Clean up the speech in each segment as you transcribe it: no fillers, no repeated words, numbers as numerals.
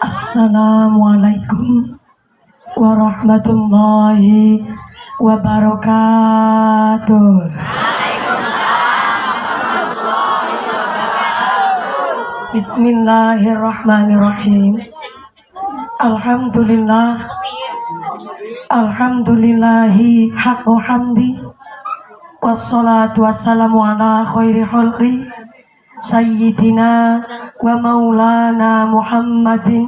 Assalamualaikum warahmatullahi wabarakatuh. Bismillahirrahmanirrahim. Alhamdulillahi haqqo hamdi. Wassalatu wassalamu ala khairi khalqi sayyidina wa maulana Muhammadin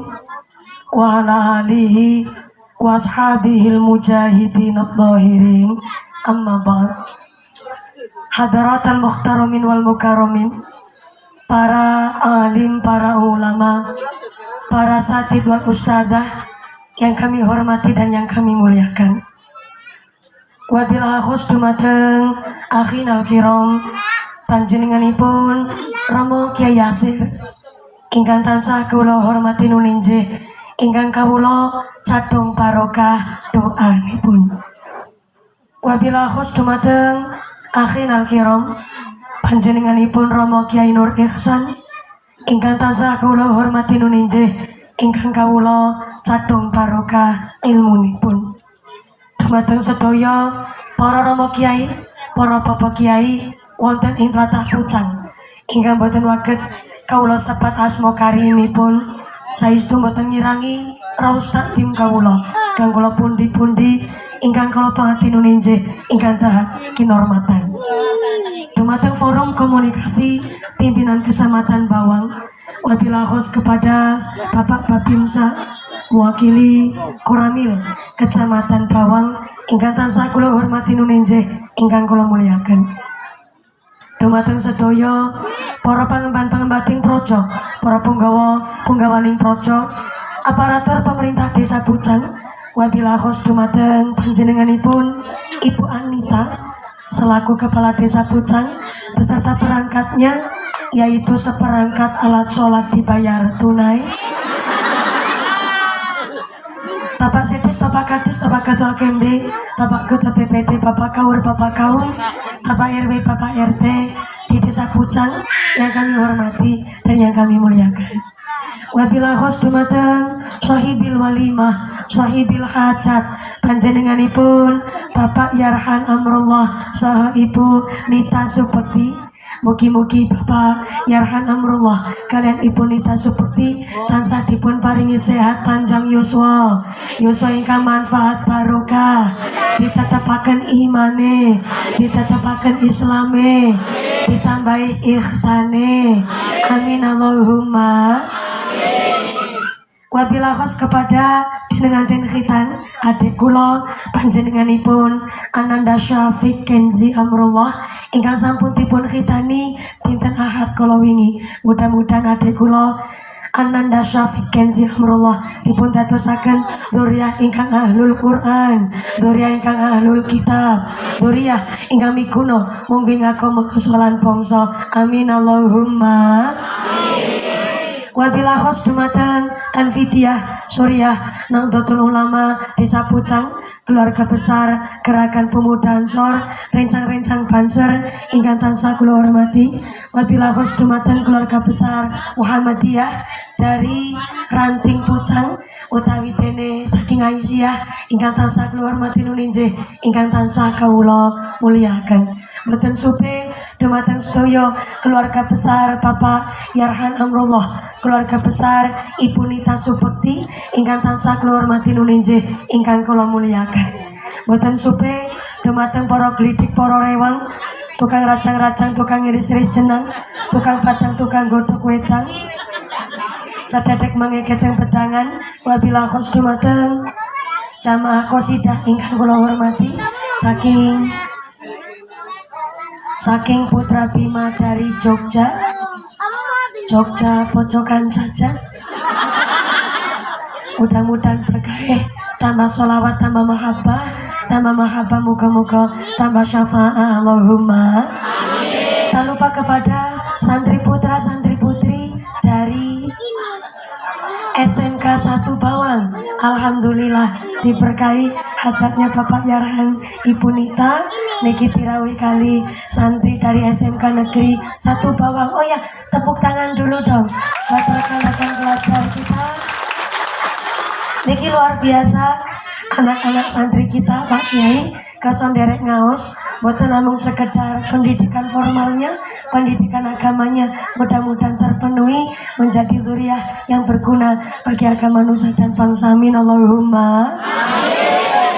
wa ala alihi wa ashabihil mujahidin adh-dhahirin. Amma ba'd. Hadaratul muhtaramin wal mukarramin, para alim, para ulama, para satid wal ustadzah yang kami hormati dan yang kami muliakan. Wabil khusus dumateng akhinal kiram panjenenganipun Rama Kyai Yasir ingkang tansah kula hormati nuninjih, ingkang kawula cadhong barokah doanipun. Wabil khusus dumateng akhinal kiram panjenenganipun Rama Kyai Nur Ihsan ingkang tansah kula hormati nuninjih, ingkang kawula cadhong barokah ilmunipun. Dumateng sedaya para Rama Kyai, para Bapak Kyai wonten ing tlatah Pucang ingkang boten waget kawula sebat asma karimipun, saestu boten ngirangi raos takdim kawula kang kula pundi-pundi ingkang kula pangati nuninjih ingkang dahat kinormatan. Dumateng forum komunikasi pimpinan Kecamatan Bawang, wabillahi khusus kepada Bapak Babinsa mewakili Koramil Kecamatan Bawang ingkang tansah kula hormati nuninjih, ingkang kula muliaken. Dumateng sedaya para pangemban-pangembating praja, para punggawaning praja, aparatur pemerintah Desa Pucang, wabillahi khusus dumateng panjenenganipun Ibu Anita selaku Kepala Desa Pucang beserta perangkatnya, yaitu seperangkat alat sholat dibayar tunai, Bapak Setis, Bapak Kadis, Bapak Ketua KMD, Bapak Ketua PPD, Bapak Kaur, Bapak Kaum, Bapak RW, Bapak RT di Desa Pucang yang kami hormati dan yang kami muliakan. Wabillahi khusus dumateng sahibil walimah, sahibil hajat, panjenenganipun Bapak Yarhan Amrullah saha Ibu Nita Supeti. Mugi-mugi Bapak Yarhan Amrullah kalian Ibu Nita Supeti tansah dipun paringi sehat panjang yuswa ingkang manfaat barokah, ditetepaken imane, ditetepaken islame, ditambahi ihsane. Amin Allahumma. Wabillahi khusus kepada pinengantin khitan adik kula panjenenganipun Ananda Syafiq Kenzi Amrullah ingkang sampun dipun khitani dinten Ahad kala wingi. Mudah-mudahan adik kula Ananda Syafiq Kenzi Amrullah dipun dadosaken dzurriyyah ingkang ahlul Quran, dzurriyyah ingkang ahlul kitab, dzurriyyah ingkang miguna mumbing agama lan bangsa. Amin Allahumma. Wabillahi khusus dumateng Kanfidiyah Suriah Nahdlatul Ulama Desa Pucang, keluarga besar Gerakan Pemuda Ansor, rencang-rencang Banser ingkang tansah kula hormati. Wabillahi khusus dumateng keluarga besar Muhammadiyah dari Ranting Pucang utawi dene saking Aisyah ingkang tansah kula hormati nuninjih, ingkang tansah kawula muliaken. Mboten supe dumateng sedaya keluarga besar Bapak Yarhan Amrullah, keluarga besar Ibu Nita Supeti ingkang tansah kula hormati nuninjih, ingkang kula muliaken. Mboten supe dumateng para glidik, para rewang, tukang racang-racang, tukang iris-iris jenang, tukang batang, tukang godhog wedang, sadadek mangeketeng bedangan. Wabillahi khusus dumateng jamaah qasidah ingkang kula hormati saking Putra Bima dari Jogja pojokan saja. Mudah-mudahan berkah, tambah sholawat, tambah mahabbah, moga-moga tambah syafaat. Allahumma. Tak lupa kepada santri putra, santri putri dari SMK 1 Bawang, alhamdulillah diberkahi hajatnya Bapak Yarhan Ibu Nita niki dirawi kali santri dari SMK Negeri 1 Bawang. Oh ya, tepuk tangan dulu dong buat rekan-rekan pelajar kita. Niki luar biasa anak-anak santri kita Pak Kiai kason derek ngaos boten namung sekedar pendidikan formalnya, pendidikan agamanya mudah-mudahan terpenuhi menjadi dzurriyyah yang berguna bagi agama nusa dan bangsa. Amin Allahumma.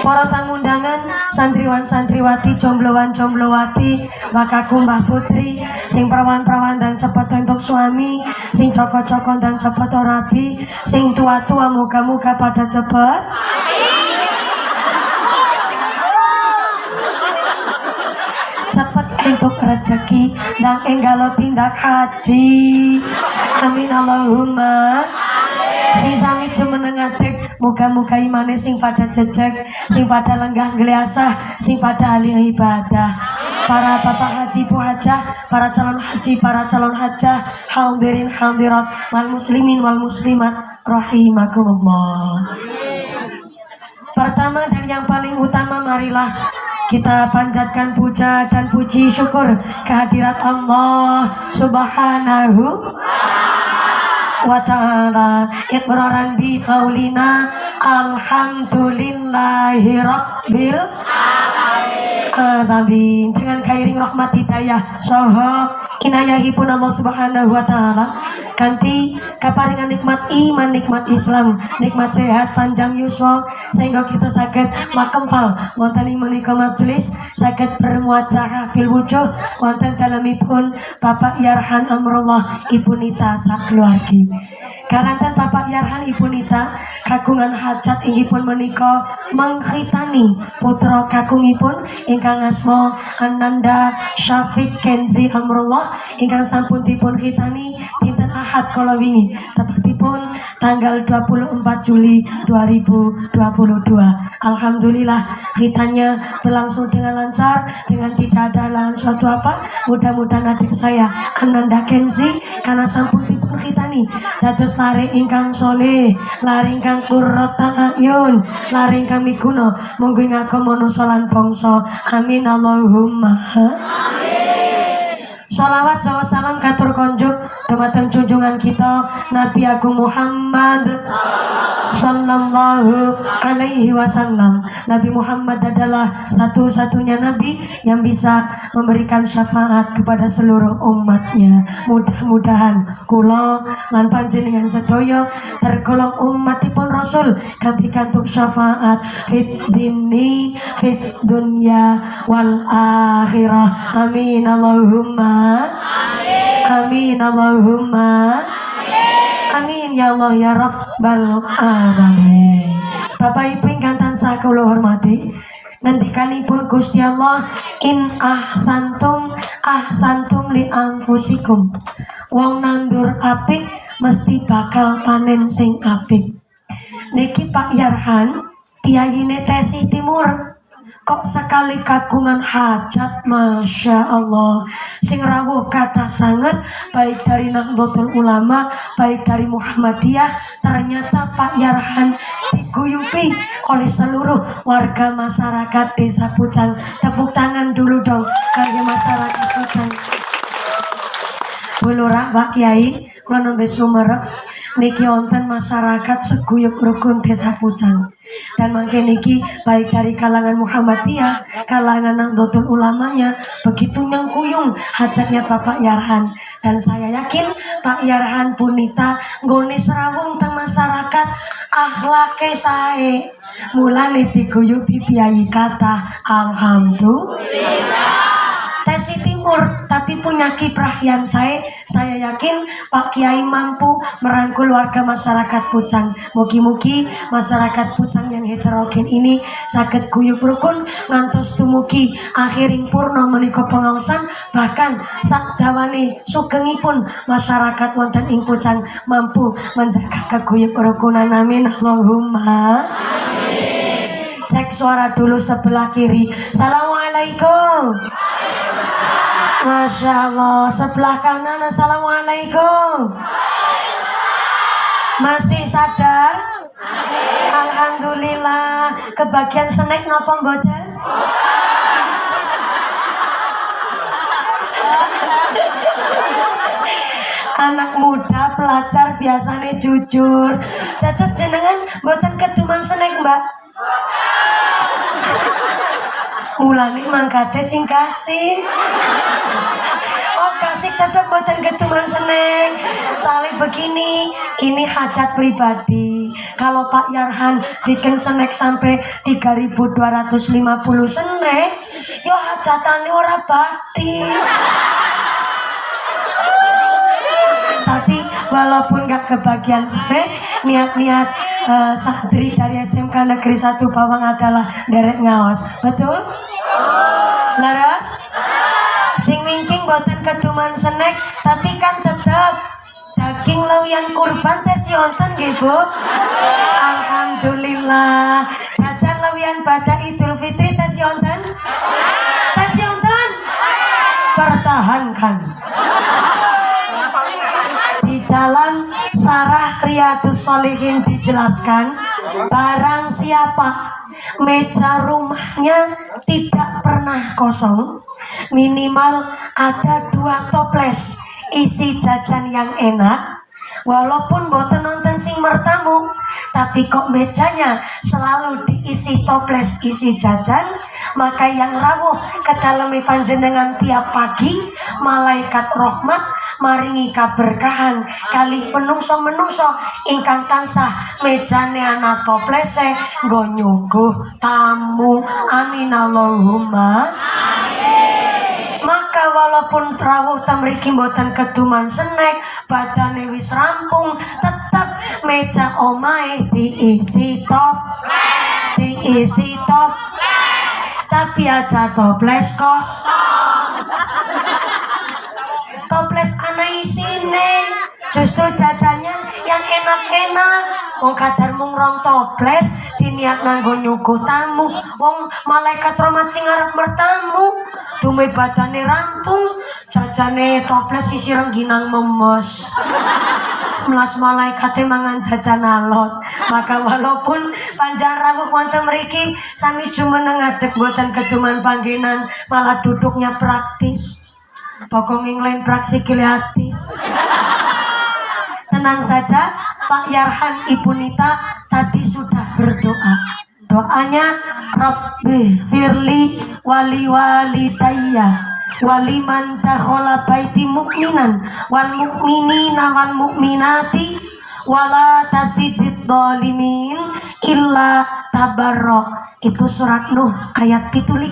Para tamu undangan, santriwan santriwati, jomblowan jomblowati, wakaku mbah putri, sing perawan-perawan dan cepet untuk suami, sing coko-coko dan cepet rabi, sing tua-tua muka-muka pada cepet. Cepet untuk rezeki dan enggalo tindak haji. Amin Allahumma. Sing sami jumeneng ngadeg muga-muga imane sing pada jejeg, sing pada lenggah gliasah, sing pada ahli ibadah. Para bapak haji bu hajah, para calon haji, para calon hajah, hadirin hadirat wal muslimin wal muslimat rahimakumullah. Pertama dan yang paling utama, marilah kita panjatkan puja dan puji syukur kehadirat Allah Subhanahu wa ta'ala. Iqraran bi qaulina alhamdulillahi rabbil alamin. Dengan kairing rahmat hidayah saha inayahipun Allah Subhanahu wa ta'ala kanthi kaparingan nikmat iman, nikmat Islam, nikmat sehat, panjang yuswa, sehingga kita saged makempal wonten ing menika majelis, saged bermuajah bil wujuh wonten dalemipun Bapak Yarhan Amrullah Ibu Nita sakeluargi. Karanten Bapak Yarhan Ibu Nita kagungan hajat inggipun menika mengkhitani putra kakungipun ingkang asma Ananda Syafiq Kenzi Amrullah ingkang sampun dipun khitani dinten Ahad kala wingi, tepatipun tanggal 24 Juli 2022. Alhamdulillah khitannya berlangsung dengan lancar, dengan tidak ada halangan suatu apa. Mudah-mudahan adik saya Ananda Kenzi karena sampun dipun khitani dados lare ingkang soleh, lare ingkang qurrata ayun, lare ingkang miguna monggo ing agama nusa lan bangsa. Amin Allahumma. Salawat sawa salam katur konjuk dumateng junjungan kita Nabi Agung Muhammad sallallahu alaihi wasallam. Nabi Muhammad adalah satu-satunya nabi yang bisa memberikan syafaat kepada seluruh umatnya. Mudah-mudahan kula lan panjenengan sedaya tergolong umatipun Rasul kanthi kantuk syafaat fit dini fit dunya wal akhirah. Amin Allahumma. Amin Allahumma. Amin ya Allah ya Rabbal alamin. Bapak Ibu ingkang tansah kula hormati, ngendikanipun Gusti Allah, in ahsantum ahsantum li anfusikum. Wong nandur apik mesti bakal panen sing apik. Niki Pak Yarhan piyayine Tesi Timur kok sekali kagungan hajat, masya Allah, sing rawuh kata sangat, baik dari Nahdlatul Ulama, baik dari Muhammadiyah. Ternyata Pak Yarhan diguyupi oleh seluruh warga masyarakat Desa Pucang. Tepuk tangan dulu dong kangge masyarakat Pucang. Bu Lurah, Pak Kiai, kula nembe sumerep niki wonten masyarakat seguyup rukun Desa Pucang. Dan mangke niki baik dari kalangan Muhammadiyah, kalangan Nahdlatul Ulamanya begitu nyengkuyung hajatnya Bapak Yarhan. Dan saya yakin Pak Yarhan Punita nggone serawung teng masyarakat akhlake sae. Mulane diguyubi piyai kata alhamdulillah. Tesi Timur tapi punya kiprah yang saya yakin Pak Kiai mampu merangkul warga masyarakat Pucang. Mugi-mugi masyarakat Pucang yang heterogen ini saged guyub rukun ngantos dumugi akhiring purna menika pengaosan, bahkan sakdawane sugengipun masyarakat wonten ing Pucang mampu menjaga keguyub rukunan. Amin Allahumma. Cek suara dulu sebelah kiri. Assalamualaikum. Masya Allah. Sebelah kanan. Assalamualaikum. Masih sadar? Alhamdulillah. Kebagian snack napa mboten? Anak muda pelajar biasanya jujur. Terus jenengan mboten keduman snack, Mbak? Mulane mangkate sing kasih. Oh kasih tetap mboten keduman seneng. Soalnya begini, ini hajat pribadi. Kalau Pak Yarhan bikin snack sampai 3.250 snack, yo hajatane ora bakti. Tapi walaupun gak kebagian snack, niat-niat santri dari SMK Negeri 1 Bawang adalah derek ngaos. Betul? Laras? Sing wingking boten keduman snack, tapi kan tetap daging lawian kurban tes yonten nggih, Bu. Alhamdulillah. Jajan lawian pada Idul Fitri tes yonten? Tes yonten? Pertahankan. Di dalam Sarah Riyadus Sholihin dijelaskan, barang siapa meja rumahnya tidak pernah kosong, minimal ada 2 toples isi jajan yang enak. Walaupun boten nonton sing mertamu, tapi kok mejanya selalu diisi toples isi jajan, maka yang rawuh ke dalam panjenengan tiap pagi, malaikat rahmat maringi kaberkahan kali menungso ingkang tansah mejane ana toplese nggo nyungguh tamu. Amin Allahumma amin. Maka walaupun rawuh tamriki mboten keduman snack, badane wis rampung, tetap meja omahe diisi top, tapi aja toples kosong. Toples ana isine, justru jajannya yang enak-enak. Wong kadar mung rong toples diniat nganggo nyuguh tamu. Wong malaikat rahmat sing arep mertamu, dume badane rampung, jajane toples isi rengginang memes. Melas malaikate mangan jajan alot. Maka walaupun panjang rawuh wonten mriki sami jumeneng ngadeg boten keduman panggenan, malah duduknya praktis. Pokoknya yang lain praksi kiliatis. Tenang saja, Pak Yarhan, Ibu Nita tadi sudah berdoa. Doanya Rabbi firli wali walidayya waliman dakhala baiti mu'minan wal mu'minina wal mu'minati wala tasidid dhalimin illa tabarra. Itu surat Nuh ayat 17.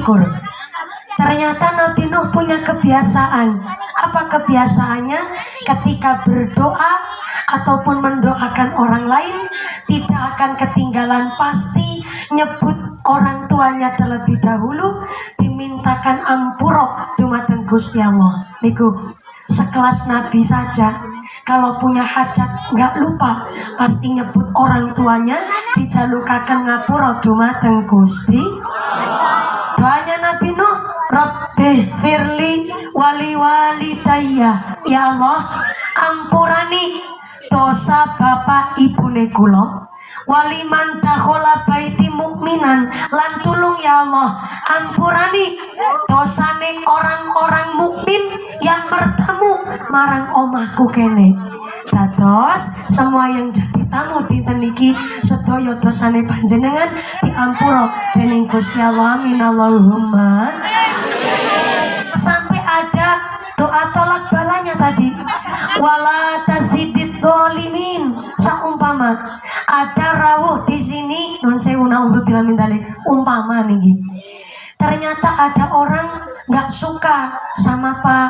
Ternyata Nabi Nuh punya kebiasaan. Apa kebiasaannya? Ketika berdoa ataupun mendoakan orang lain, tidak akan ketinggalan, pasti nyebut orang tuanya terlebih dahulu, dimintakan ampuro dumateng Gusti Allah. Niku sekelas Nabi saja kalau punya hajat nggak lupa pasti nyebut orang tuanya, dijalukaken ngapura dumateng Gusti. Doanya Nabi Nuh, Rabbi firli wali walidayya, ya Allah ampurani dosa bapak ibune kula, waliman dakhala baiti mukminan, lan tulung ya Allah ampurani dosane orang-orang mukmin yang bertemu marang omahku kene. Dados semua yang jadi tamu dinten niki sedaya dosane panjenengan diampura dening Gusti Allah. Amin Allahumma. Sampai ada doa tolak balanya tadi, wala tasidid dhalimin. Saumpama ada rawuh di sini, nun sewu naudzubillah min dzalik, umpama nih, ternyata ada orang nggak suka sama Pak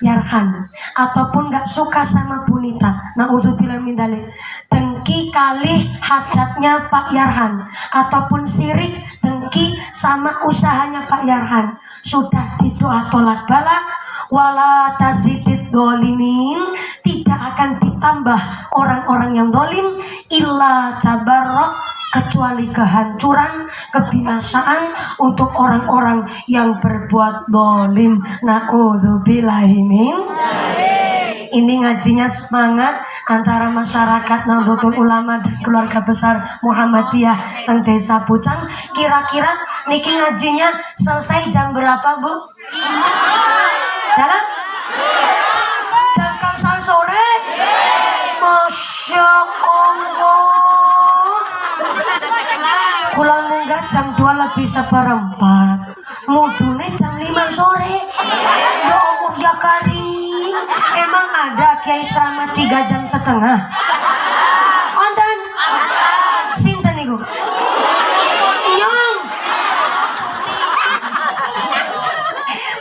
Yarhan ataupun nggak suka sama Bu Nita, naudzubillah min dzalik, dengki kali hajatnya Pak Yarhan ataupun sirik dengki sama usahanya Pak Yarhan, sudah didoa tolak bala, wala tasidid dhalimin, tidak akan ditambah orang-orang yang dolim, illa tabarrak, kecuali kehancuran, kebinasaan untuk orang-orang yang berbuat dolim. Na'udzubillahi min. Ini ngajinya semangat antara masyarakat Nahdlatul Ulama dan keluarga besar Muhammadiyah teng Desa Pucang. Kira-kira niki ngajinya selesai jam berapa, Bu? Dalam jam kangsal sore. Masya Allah. Pulang munggah jam 2 lebih seperempat. Mudune jam 5 sore. Ya Allah ya Karim. Emang ada kiai ceramah 3 jam setengah? Wonten? Sinten niku? Iyong.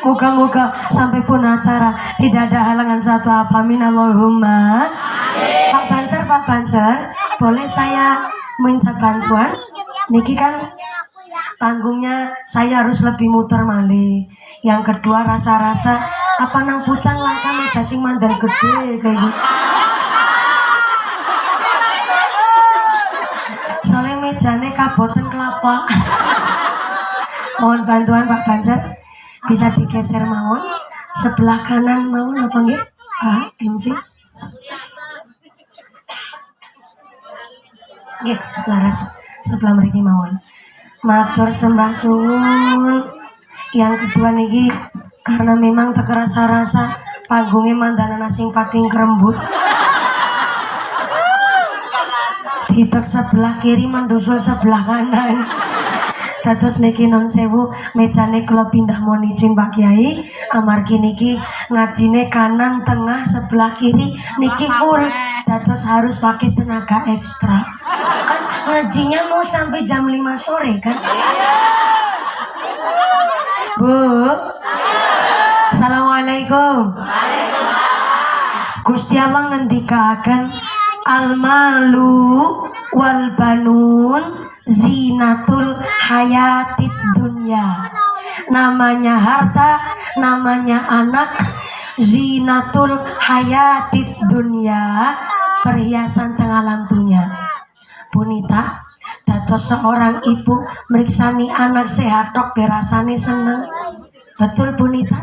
Moga-moga sampai pun acara tidak ada halangan satu apa minallahumma. Pak Banser, boleh saya minta bantuan? Niki kan panggungnya saya harus lebih muter malih. Yang kedua rasa-rasa apa nang Pucang langka meja sing mandan gede kayak gitu. Soalnya mejane kaboten kelapa. Mohon bantuan Pak Banser, bisa digeser mawon sebelah kanan mawon apa nggih? MC. Nggih, laras sebelah mriki mawon. Matur sembah suwun. Yang kedua niki karena memang tekerasa-rasa panggungnya mandanan sing pating kerembut. Titik sebelah kiri mendusul sebelah kanan. Dados niki non sewu mejane kula pindah mohon izin Pak Kiai, amargi niki ngajine kanan tengah sebelah kiri niki full. Dados harus pakai tenaga ekstra. Kan ngajinya mau sampai jam 5 sore kan? Bu. Assalamualaikum. Gusti Allah ngendikaken al-malu wal banun zinatul hayatid dunya. Namanya harta, namanya anak, zinatul hayatid dunya, perhiasan tengah alam dunia. Punita, dados seorang ibu meriksani anak sehat tok berasane seneng. Betul Punita?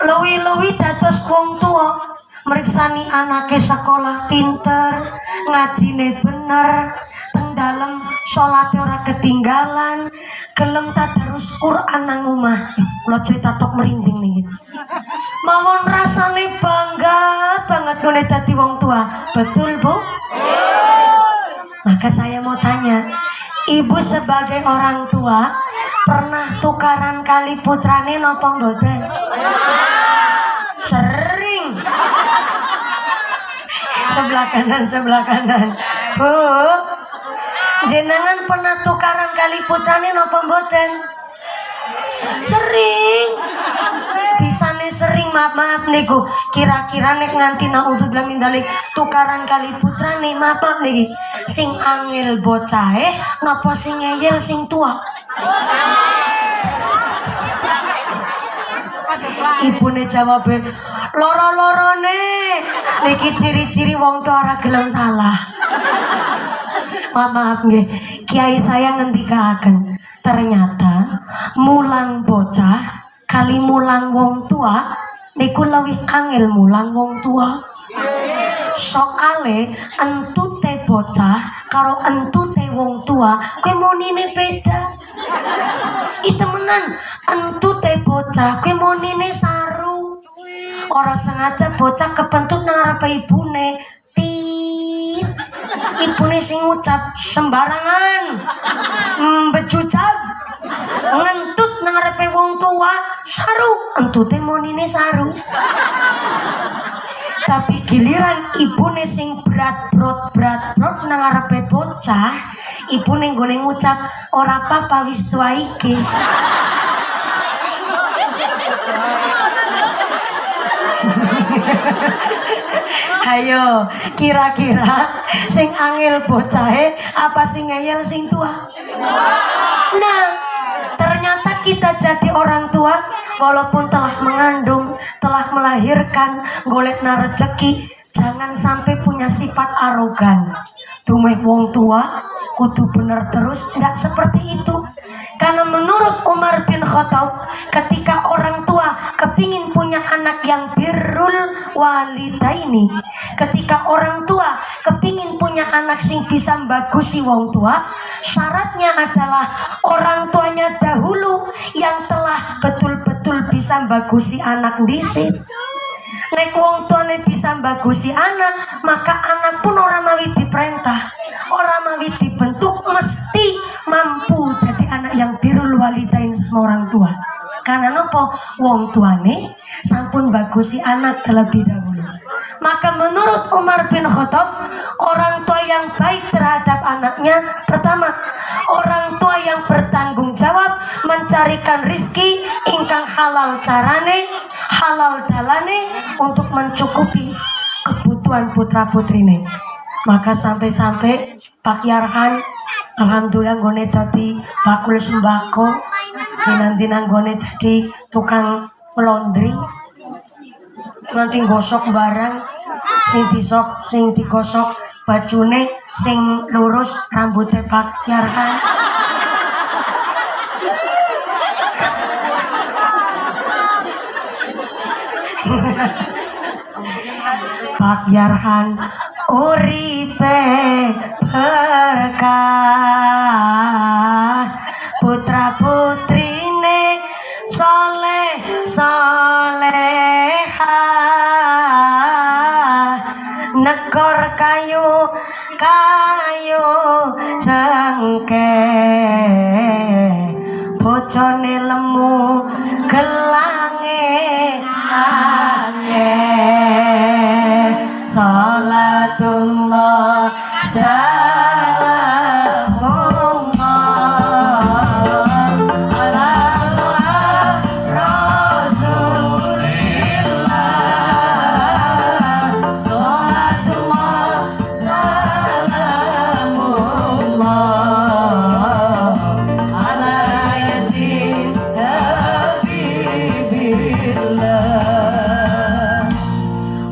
Luwi-luwi dados wong tua meriksani anake sekolah pinter, ngajine bener, teng dalem salate ora ketinggalan, gelem tadarus Quran nang omah. Kula cerita tok merinding niki. Mawon rasane bangga banget ngene dadi wong tua. Betul, Bu? Maka saya mau tanya, ibu sebagai orang tua pernah tukaran kali putrane napa mboten? Sering. Sebelah kanan. Bu, jenengan pernah tukaran kali putrane napa mboten? Sering. Bisane sering, maaf niku. Kira-kira nek nganti naudzubillah min dzalik tukaran kali putrane maaf niki. Sing angel bocahe napa sing ngeyel sing tua? Ibune jawab, loro-lorone. Niki ciri-ciri wong tua ora gelem salah. Maaf nggih, kiai saya ngendikaken, ternyata mulang bocah kali mulang wong tua niku luwih angel mulang wong tua. Soale entute bocah karo entute wong tua kuwi monine beda. Itu menan, entute bocah kuwi monine saru. Ora sengaja bocah kepentut nang arepe ibune. Tit. Ibune sing ngucap sembarangan. Becucap. Ngentut nang arepe wong tua, saru. Entute monine saru. Tapi giliran ibune sing berat brot nang arepe bocah, ibune nggone ngucap ora apa-apa wis tua iki. Ayo, kira-kira sing angel bocahe apa sing ngeyel sing tua? Nah, ternyata kita jadi orang tua walaupun telah mengandung, telah melahirkan, golekna rezeki, jangan sampai punya sifat arogan. Tumeh wong tua kudu bener terus, tidak seperti itu. Karena menurut Umar bin Khattab, ketika orang tua kepingin punya anak yang birrul walidaini. Ketika orang tua kepingin punya anak sing bisa bagusi wong tua, syaratnya adalah orang tuanya dahulu yang telah betul-betul bisa bagusi anak dhisik. Nek wong tuane bisa bagusi anak, maka anak pun orang mawi diperintah, orang mawi dibentuk, mesti mampu jadi anak yang birrul walidain sama orang tua. Karena nopo? Wong tuane sampun bagusi anak terlebih dahulu. Maka menurut Umar bin Khattab, orang tua yang baik terhadap anaknya, pertama, orang tua yang bertanggung jawab mencarikan rizki ingkang halal carane, halal dalane untuk mencukupi kebutuhan putra putrine. Maka sampai-sampai Pak Yarhan alhamdulillah nggone dadi bakul sembako, nanti nanggone dadi tukang laundry, nanti gosok barang sing digosok bajune sing lurus rambutnya Pak Yarhan. Pak Yarhan uripe berkah, putra putrine soleh soleha, negor kayu kayu cengke, bojone lemu gelange ange. Salatullah salamullah ala rasulillah. Salatullah salamullah ala yasin habibillah.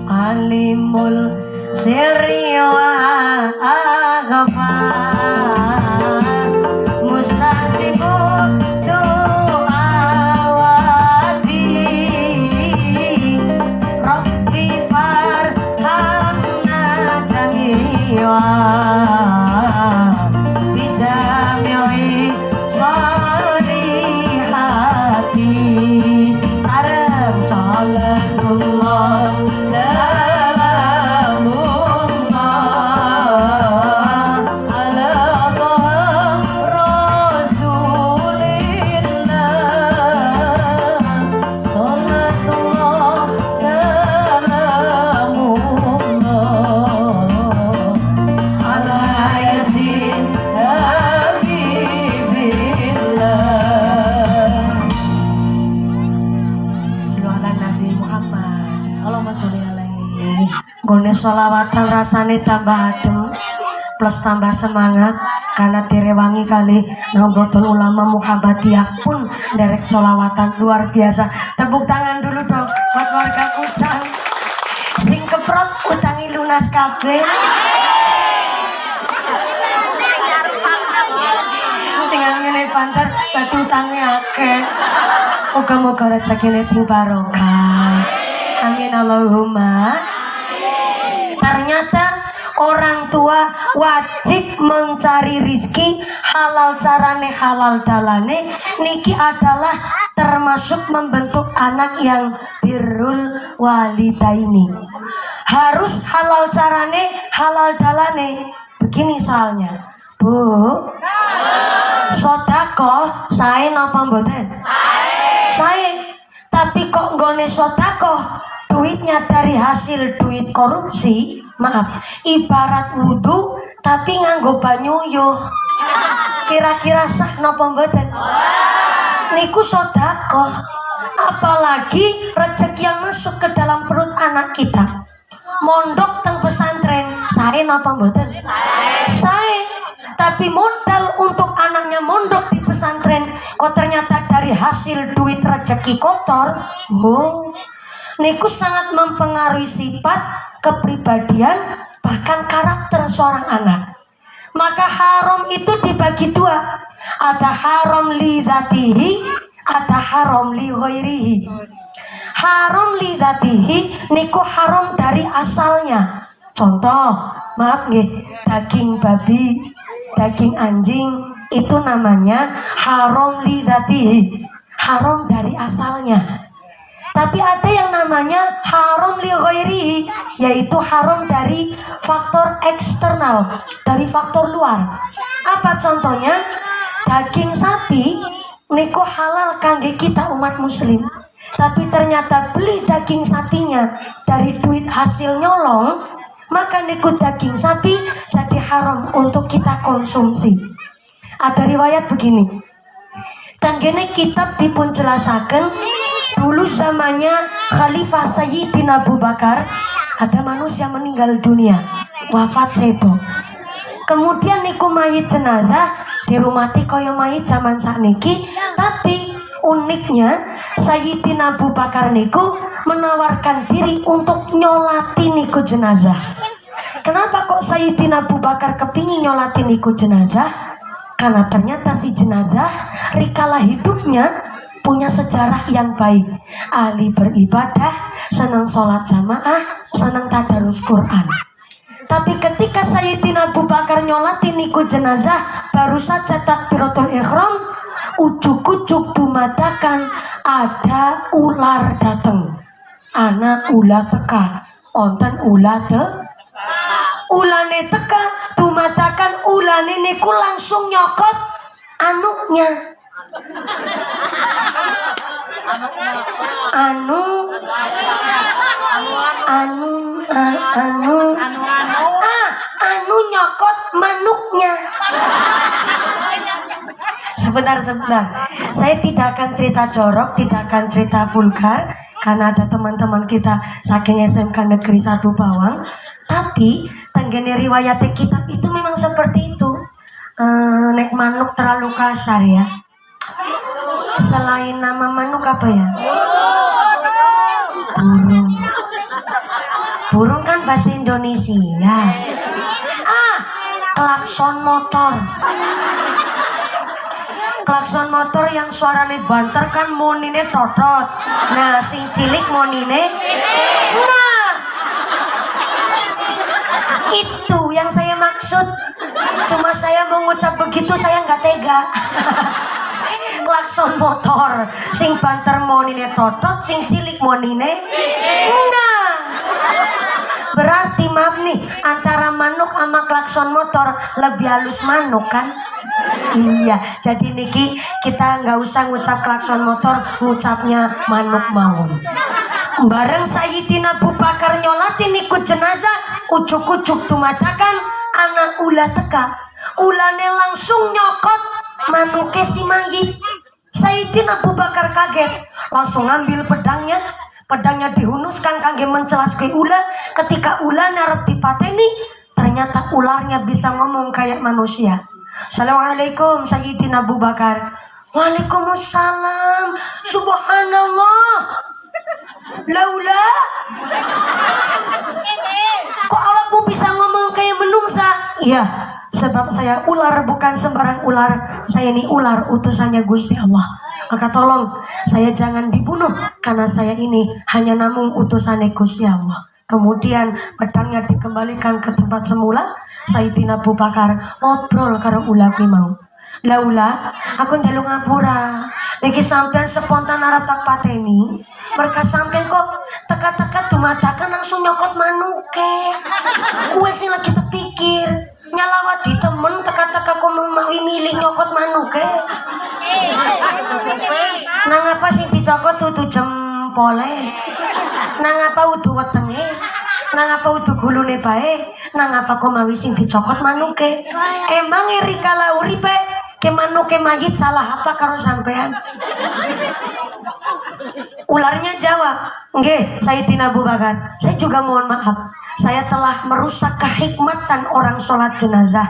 Alimul sirri wa aghfa, mustajibud du'awati, Rabbi farhamna jami'a bijami'i salihati. Sarem salatullah Gone sholawatan rasane tambah adem plus tambah semangat karena direwangi kali Nahdlatul Ulama Muhammadiyah pun derek sholawatan luar biasa. Tepuk tangan dulu dong buat warga Kujang sing keprot utangi lunas kabeh, sing ngene panter dadi utange akeh. Moga-moga rezekine sing barokah. Amin Allahumma. Ternyata orang tua wajib mencari rizki halal carane halal dalane. Niki adalah termasuk membentuk anak yang birrul walidaini. Harus halal carane halal dalane. Begini soalnya, Bu, sodako sae napa mboten? Sae. Tapi kok nggone sodako duitnya dari hasil duit korupsi, maaf, ibarat wudhu tapi nganggo banyu yuh. Kira-kira sah napa mboten? Niku sedekah. Apalagi rezeki yang masuk ke dalam perut anak kita. Mondok teng pesantren, sae napa mboten? Sae. Tapi modal untuk anaknya mondok di pesantren kok ternyata dari hasil duit rezeki kotor. Niku sangat mempengaruhi sifat, kepribadian, bahkan karakter seorang anak. Maka haram itu dibagi dua. Ada haram li dzatihi, ada haram li ghairihi. haram lidzatihi niku haram dari asalnya. Contoh, maaf nggih, daging babi, daging anjing itu namanya haram lidzatihi, haram dari asalnya. Tapi ada yang namanya haram li ghairihi, yaitu haram dari faktor eksternal, dari faktor luar. Apa contohnya? Daging sapi niku halal kangge kita umat muslim. Tapi ternyata beli daging sapinya dari duit hasil nyolong, maka niku daging sapi jadi haram untuk kita konsumsi. Ada riwayat begini. Tanggene kitab dipun jelasaken dulu zamannya Khalifah Sayyidina Abu Bakar, ada manusia meninggal dunia, wafat sebo. Kemudian niku mayit jenazah dirumati kaya mayit zaman sakniki, tapi uniknya Sayyidina Abu Bakar niku menawarkan diri untuk nyolati niku jenazah. Kenapa kok Sayyidina Abu Bakar kepingin nyolati niku jenazah? Karena ternyata si jenazah rikala hidupnya punya sejarah yang baik, ahli beribadah, senang sholat jamaah, senang tadarus Quran. Tapi ketika Sayyidina Abu Bakar nyolati niku jenazah, baru saja takbiratul ihram, ujuk-ujuk dumadakan ada ular dateng. Anak ular teka, onten ular ulane teka, dumadakan ulane niku langsung nyokot anuknya. Anu nyokot manuknya. Sebentar. Saya tidak akan cerita jorok, tidak akan cerita vulgar, karena ada teman-teman kita saking SMK Negeri 1 Bawang. Tapi tenggene riwayat kitab itu memang seperti itu. Nek manuk terlalu kasar ya. Selain nama manuk apa ya? Burung. Burung kan bahasa Indonesia. Klakson motor. Klakson motor yang suaranya banter kan monine totot. Nah, sing cilik monine. Nah, itu yang saya maksud. Cuma saya mengucap begitu saya nggak tega. Klakson motor, sing banter monine totot, sing cilik monine. Nah, berarti maaf nih, antara manuk sama klakson motor lebih halus manuk kan? Iya, jadi niki kita nggak usah ngucap klakson motor, ngucapnya manuk mawon. Bareng Sayyidina Abu Bakar nyolati niku jenazah, ujuk-ujuk dumadakan anak ulah teka, ulane langsung nyokot manuke si mayit. Sayyidina Abu Bakar kaget, langsung ngambil pedangnya dihunuskan kangge mencelaske ular. Ketika ular arep dipateni, ternyata ularnya bisa ngomong kayak manusia. Assalamualaikum Sayyidina Abu Bakar. Waalaikumsalam. Subhanallah. Laula. Kok awakmu bisa ngomong kayak menungsa? Iya, sebab saya ular, bukan sembarang ular. Saya ini ular utusannya Gusti Allah. Maka tolong saya jangan dibunuh, karena saya ini hanya namun utusannya Gusti Allah. Kemudian pedangnya dikembalikan ke tempat semula. Sayyidina Abu Bakar ngobrol karo ulah kuwi mau. Laula, aku njaluk ngapura. Niki sampean spontan arep tak pateni. Mereka sampean kok teka-teka dumadakan langsung nyokot manuke. Kue sing lagi terpikir nyalawat di temen teka-teka kok mau milih nyokot manuke. Nang apa sing dicokot tutu jempole? Nang apa udu wetenge? Nang apa udu gulune bae? Nang apa kok mawi sing dicokot manuke? Emang rikala uripe ke manuke mayit salah apa karo sampean? Ularnya jawab, nggih Sayyidina Abu Bakar, saya juga mohon maaf, saya telah merusak kehikmatan orang sholat jenazah.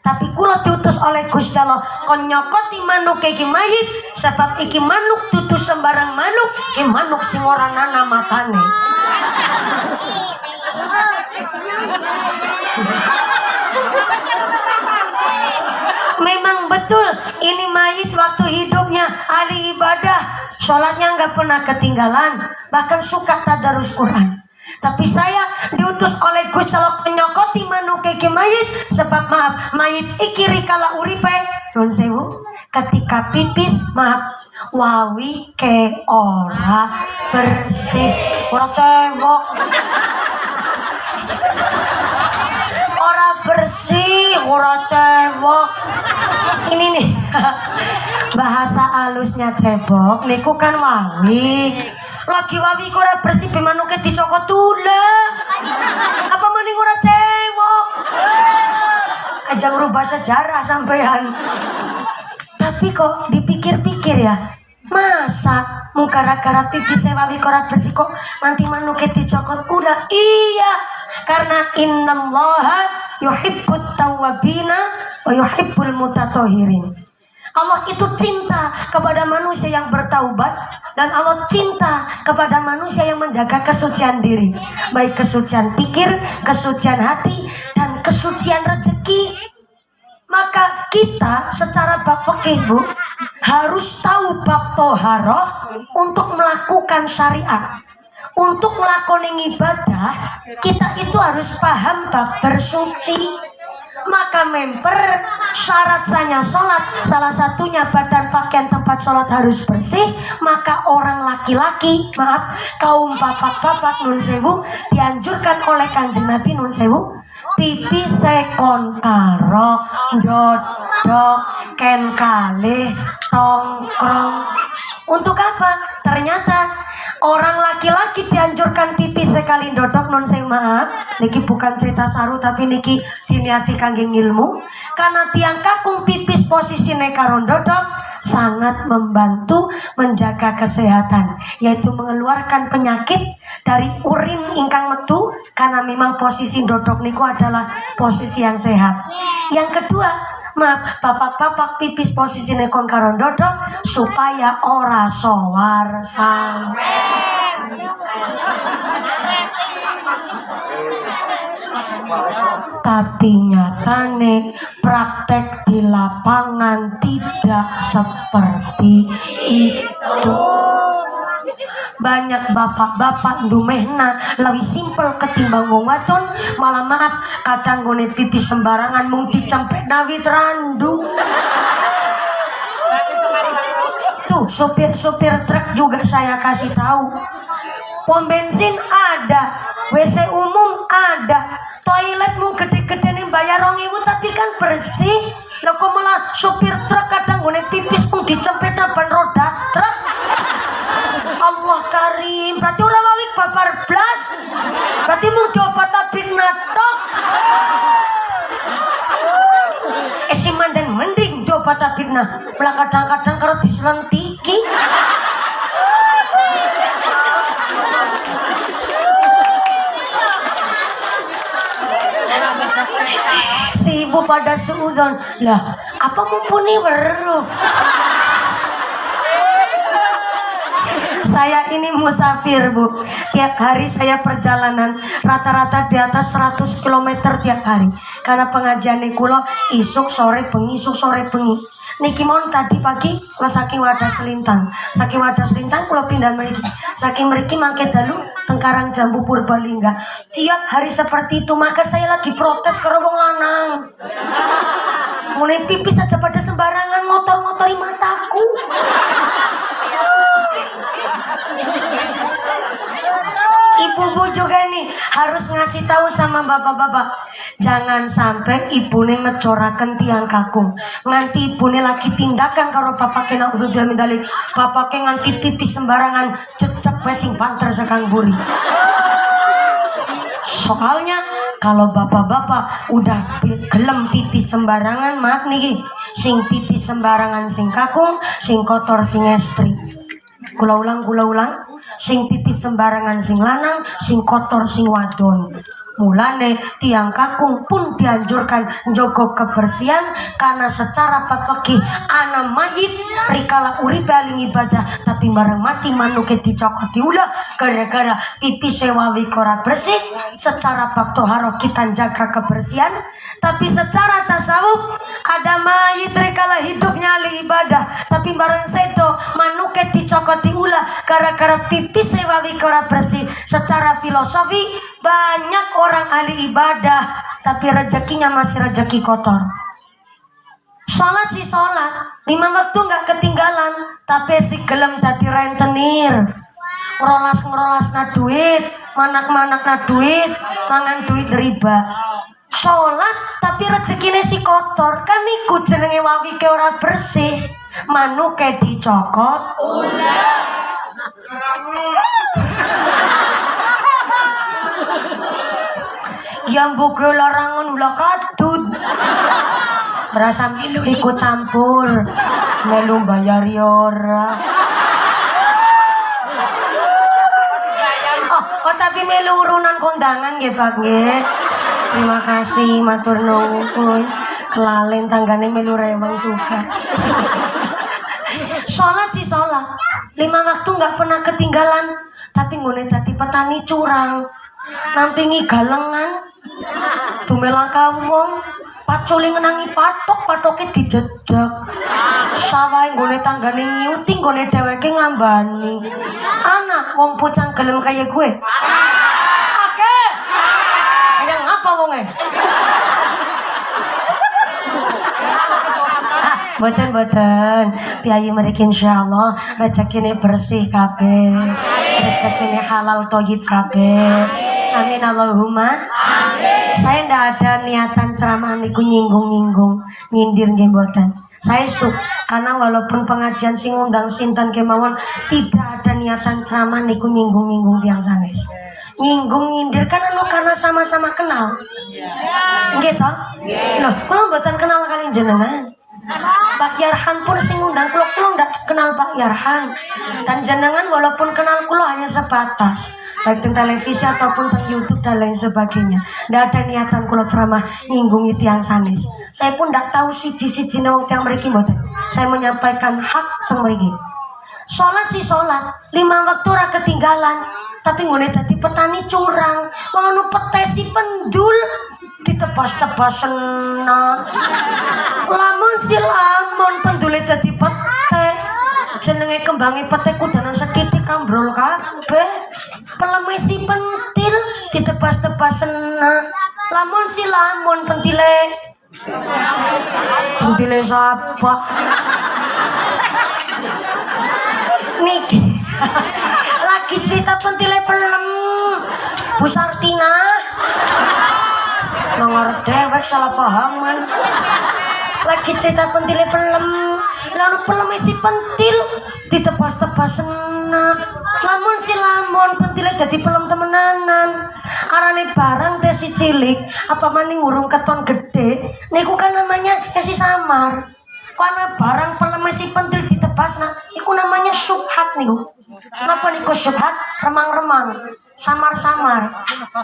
Tapi kula diutus oleh Gusti Allah kon nyokoti manuk iki mayit, sebab iki manuk dudu sembarang manuk, iki manuk sing ora ana matane. Memang betul ini mayit waktu hidupnya ahli ibadah, ibadah, sholatnya nggak pernah ketinggalan, bahkan suka tadarus Quran. Tapi saya diutus oleh Gusti Allah penyokoti manuke ke mayit, sebab maaf mayit iki rikala uripe nun sewu ketika pipis maaf wawi ke ora bersih, ora cewek, ora bersih, ora cewek. Ini nih bahasa halusnya cebok niku kan wawi. Lagi wawi ora bersih bemanuke dicokot tula. Apa mending ora cewek? Aja ngerubah sejarah sampean. Tapi kok dipikir-pikir ya, masa mau gara-gara pipis wawi ora bersih kok nanti manuke dicokot tula? Iya, karena innallaha yuhibbut tawwabina wa yuhibbul mutatahhirin. Allah itu cinta kepada manusia yang bertaubat, dan Allah cinta kepada manusia yang menjaga kesucian diri, baik kesucian pikir, kesucian hati, dan kesucian rezeki. Maka kita secara bab fikih Bu harus tahu bab toharoh untuk melakukan syariat. Untuk melakukan ibadah kita itu harus paham bab bersuci. Maka memper syarat sahnya sholat, salah satunya badan pakaian tempat sholat harus bersih. Maka orang laki-laki, maaf kaum bapak-bapak nun sewu, dianjurkan oleh Kanjeng Nabi nun sewu pipi sekon karo dodok ken kalih tongkrong. Untuk apa? Ternyata orang laki-laki dianjurkan pipis sekali dodok non sewu maaf niki bukan cerita saru tapi niki diniati kangge ilmu, karena tiang kakung pipis posisi nekaron dodok sangat membantu menjaga kesehatan, yaitu mengeluarkan penyakit dari urin ingkang metu, karena memang posisi dodok niku adalah posisi yang sehat. Yang kedua, maaf bapak-bapak pipis posisi nekon karon dodok supaya ora sowar sampai. Tapi nyatane praktek di lapangan tidak seperti itu. Banyak bapak-bapak dumehna lebih simpel ketimbang wong wadon, malah maaf kadang gone pipis sembarangan mung dicempet dawit randu. Tuh sopir-sopir truk juga saya kasih tahu, pom bensin ada, WC umum ada, toiletmu gede-gede nih bayar 2.000 tapi kan bersih. Lah kok malah sopir truk kadang gone pipis pun dicempet ban roda truk. Allah karim, berarti orang wawik babar blas, berarti mau coba tabik natok. Si mandan mending coba tabik nah, malah kadang-kadang kalau diselentiki. Si ibu pada seudon, lah apa mumpuni weruh. Saya ini musafir Bu, tiap hari saya perjalanan rata-rata di atas 100 km tiap hari, karena pengajian kulo isuk sore bengi, isuk sore bengi. Niki mon tadi pagi kulo saking wadah selintang kulo pindah mriki, saking mriki mangke dalu tengkarang Jambu Purbalingga. Tiap hari seperti itu, maka saya lagi protes karo wong lanang. Mulai pipis aja pada sembarangan, ngotor-ngotori mataku. Ibu-ibu juga nih harus ngasih tahu sama bapak-bapak, jangan sampai ibune ngecoraken tiang kakung. Nganti ibune lagi tindakan karo bapake naudzubillah min dzalik, bapake nganti pipis sembarangan cecek wesing banter sekang buri. Soalnya kalau bapak-bapak udah gelem pipis sembarangan, maaf nih, sing pipis sembarangan sing kakung, sing kotor sing estri. Kula ulang, sing pipis sembarangan sing lanang, sing kotor sing wadon. Mulane tiang kakung pun dianjurkan njogo kebersihan karena secara fakih ana mayit rikala urip aling ibadah tapi bareng mati manuke dicokoti ulah gara-gara pipi sewawi kora bersih. Secara bab toharo kita jaga kebersihan, tapi secara tasawuf ada mayit rikala hidupnya ahli ibadah tapi bareng sedo manuke dicokoti ulah gara-gara pipi sewawi kora bersih. Secara filosofi banyak orang ahli ibadah tapi rezekinya masih rezeki kotor. Sholat sih sholat 5 waktu nggak ketinggalan tapi si gelem dadi rentenir ngerolas na duit manak na duit mangan duit riba. Sholat tapi rezekine si kotor kan iku jenenge wawi ke ora bersih manuke dicokot ulah. Yang buku larangan ulah kadut berasa milu ikut campur melu bayar ora. Oh tapi melu urunan kondangan nggih Pak nggih. Terima kasih matur nuwun. Kelalen tanggane melu rewang juga. Sholat sih sholat 5 waktu nggak pernah ketinggalan tapi ngone dadi petani curang nampingi galengan dumelang kawong paculi ngenangi patoknya dijejak sawah nggone tanggane ngiuti nggone dheweke ngambani anak wong pucang gelem kaya gue oke kaya ngapa wonge Boten piyayi mriki insyaallah rezekine bersih kabeh rezekine halal thayyib kabeh amin Allahumma amin. Saya ndak ada niatan ceramah niku nyinggung nyindir nggih mboten saya itu karena walaupun pengajian sing ngundang sinten kemawon tidak ada niatan ceramah niku nyinggung tiang sanes nyinggung nyindir kan anu karena sama-sama kenal nggih toh lho kula mboten kenal kali jenengan Pak Yarhan pun sing ngundang kula ndak kenal Pak Yarhan dan jenengan walaupun kenal kula hanya sebatas baik di televisi ataupun di YouTube dan lain sebagainya. Ndak ada niatan kula ceramah nyinggungi tiang sanes. Saya pun ndak tahu siji-sijine wong tiang mriki mboten. Saya menyampaikan hak teng mriki. Sholat sih sholat 5 waktu ora ketinggalan tapi ngene dadi petani curang ngono petesi pendul ditebas-tebasen lamun pendule dadi pete jenenge kembange pete kudanan setitik kambrol kabeh peleme si pentil ditebas-tebasen lamun pentile sapa niki lagi cerita pentile pelem Bu Sartina nongor dewek salah pahaman lagi cerita pentile pelem lalu pelem isi pentil ditebas-tebasen lamun pentile jadi pelem temenanan arane barang teh si cilik apa maning urung keton gede niku kan namanya esi samar karena barang pelem isi pentil ditebas iku namanya syubhat niku kenapa niku syubhat remang-remang samar-samar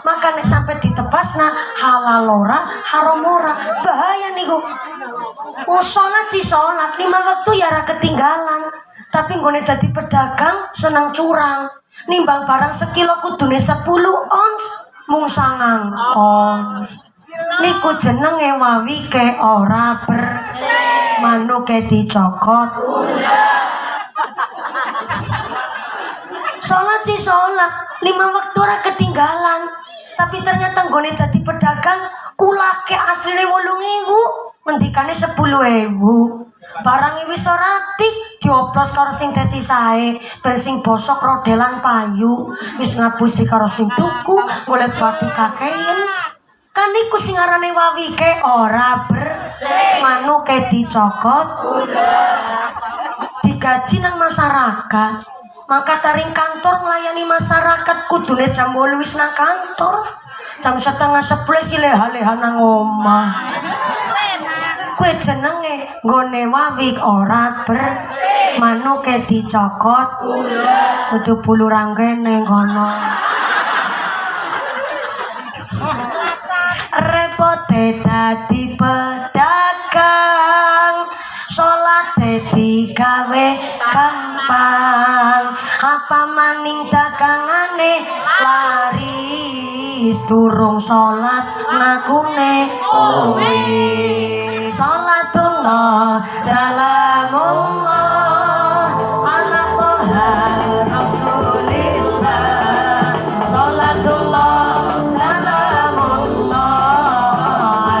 maka nek sampai ditebasna halal ora haram ora bahaya niku sholat sih sholat 5 waktu ya ra ketinggalan tapi nggone dadi pedagang seneng curang nimbang barang sekilo kudune 10 ons mung 9 ons niku jenenge wawi ke ora bersih manuke dicokot sholat sih sholat 5 waktu ora ketinggalan tapi ternyata nggone dadi pedagang kulake asline 8.000 mendikane 10.000 barang wis ora apik dioplos karo sing tesi sae ben sing bosok rodelan payu wis ngapusi karo sing tuku golek babi kakeyen kan iku sing arane wawi ke ora bersih manuke dicokot digaji nang masyarakat maka taring kantor melayani masyarakat kudune jam 8 wis nang kantor jam 9:30 sileh-lehan nang omah kue jenenge nggone wawi ora bersih manuke dicokot kudu bulu rangkene kono repote dadi pedagang salate digawe gampang apa maning dagangane laris durung salat ngakune salatullah salamullah ala toha rasulillah salatullah salamullah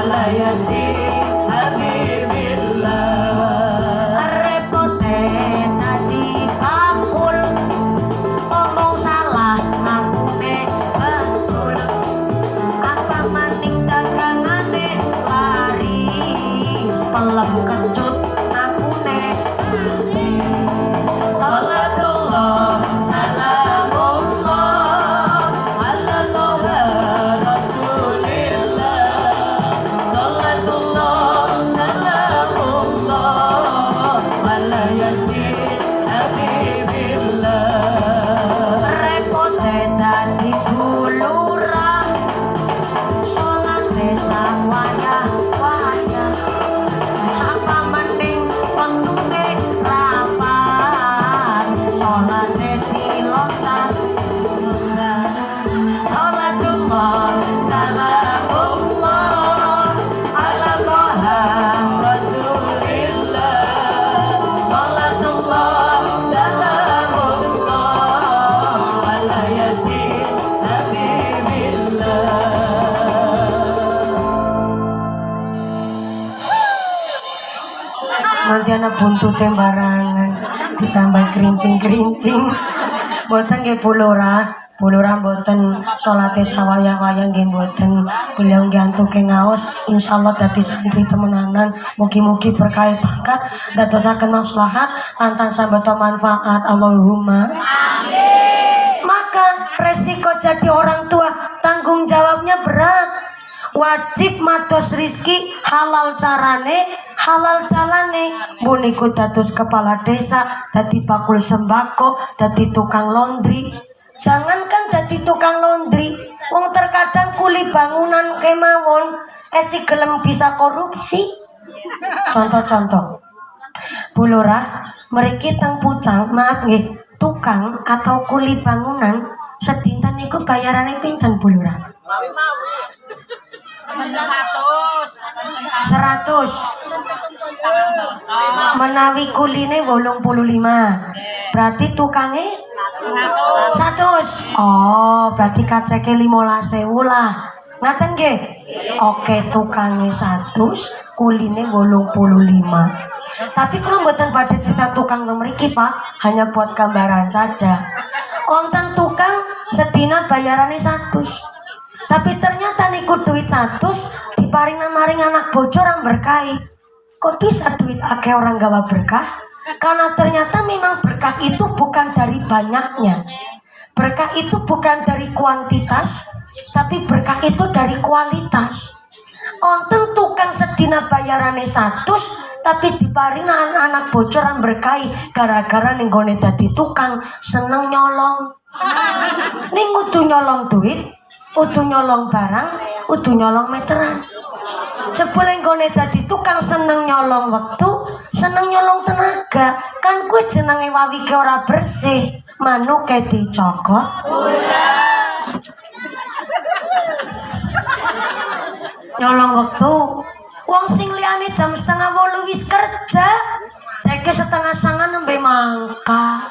ala yasin habibillah repote tadi akul ngomong salah ngakune betul apa maning dagangane laris pelem kecut ngakune salatullah salamullah ala toha rasulillah salatullah salamullah ala yasin habibillah repote dadi bulurah salate sawaya-waya apa mending wektune rapat salate dilontar salatullah salamullah ala toha rasulillah salatullah salamullah ala yasin habibillah nanti anak buntutnya barangan ditambah kerincing-kerincing boten nggih pulura boten salate sawaya-waya nggih boten beliau nggih antuke ngaos insyaallah dadi santri temenanan mugi-mugi berkah pangkat dadosaken maslahat lan tansah beto manfaat Allahumma amin. Maka resiko jadi orang tua tanggung jawabnya berat. Wajib matos rizki halal carane halal dalane muniku dados kepala desa dadi bakul sembako dadi tukang laundry jangankan dadi tukang laundry wong terkadang kuli bangunan kemawon esi gelem bisa korupsi contoh-contoh bulurah mriki teng Pucang maaf nggih tukang atau kuli bangunan sedinten niku bayarane pinten bulurah 100 menawi kuline 85 berarti tukange 100 oh berarti kaceke 15.000 lah ngaten nggih oke tukange 100 kuline 85 tapi kalau mboten badhe cerita tukang mriki Pak hanya buat gambaran saja wonten tukang sedina bayarane 100 tapi ternyata niku duit 100 diparing maring anak bojo orang berkahi. Kok bisa duit akeh orang gawa berkah? Karena ternyata memang berkah itu bukan dari banyaknya. Berkah itu bukan dari kuantitas, tapi berkah itu dari kualitas. Onten tukang sedina bayarane 100 tapi diparing anak bojo orang berkahi gara-gara ning gone dadi tukang seneng nyolong. Ning kudu nyolong duit udah nyolong barang, udah nyolong meteran. Jebule nggone dadi tukang seneng nyolong waktu, seneng nyolong tenaga. Kan kuwi jenenge wawike ora bersih, manuke dicokot. Nyolong waktu. Wong sing liyane jam 7:30 wis kerja, deke 7:30 nembe mangka.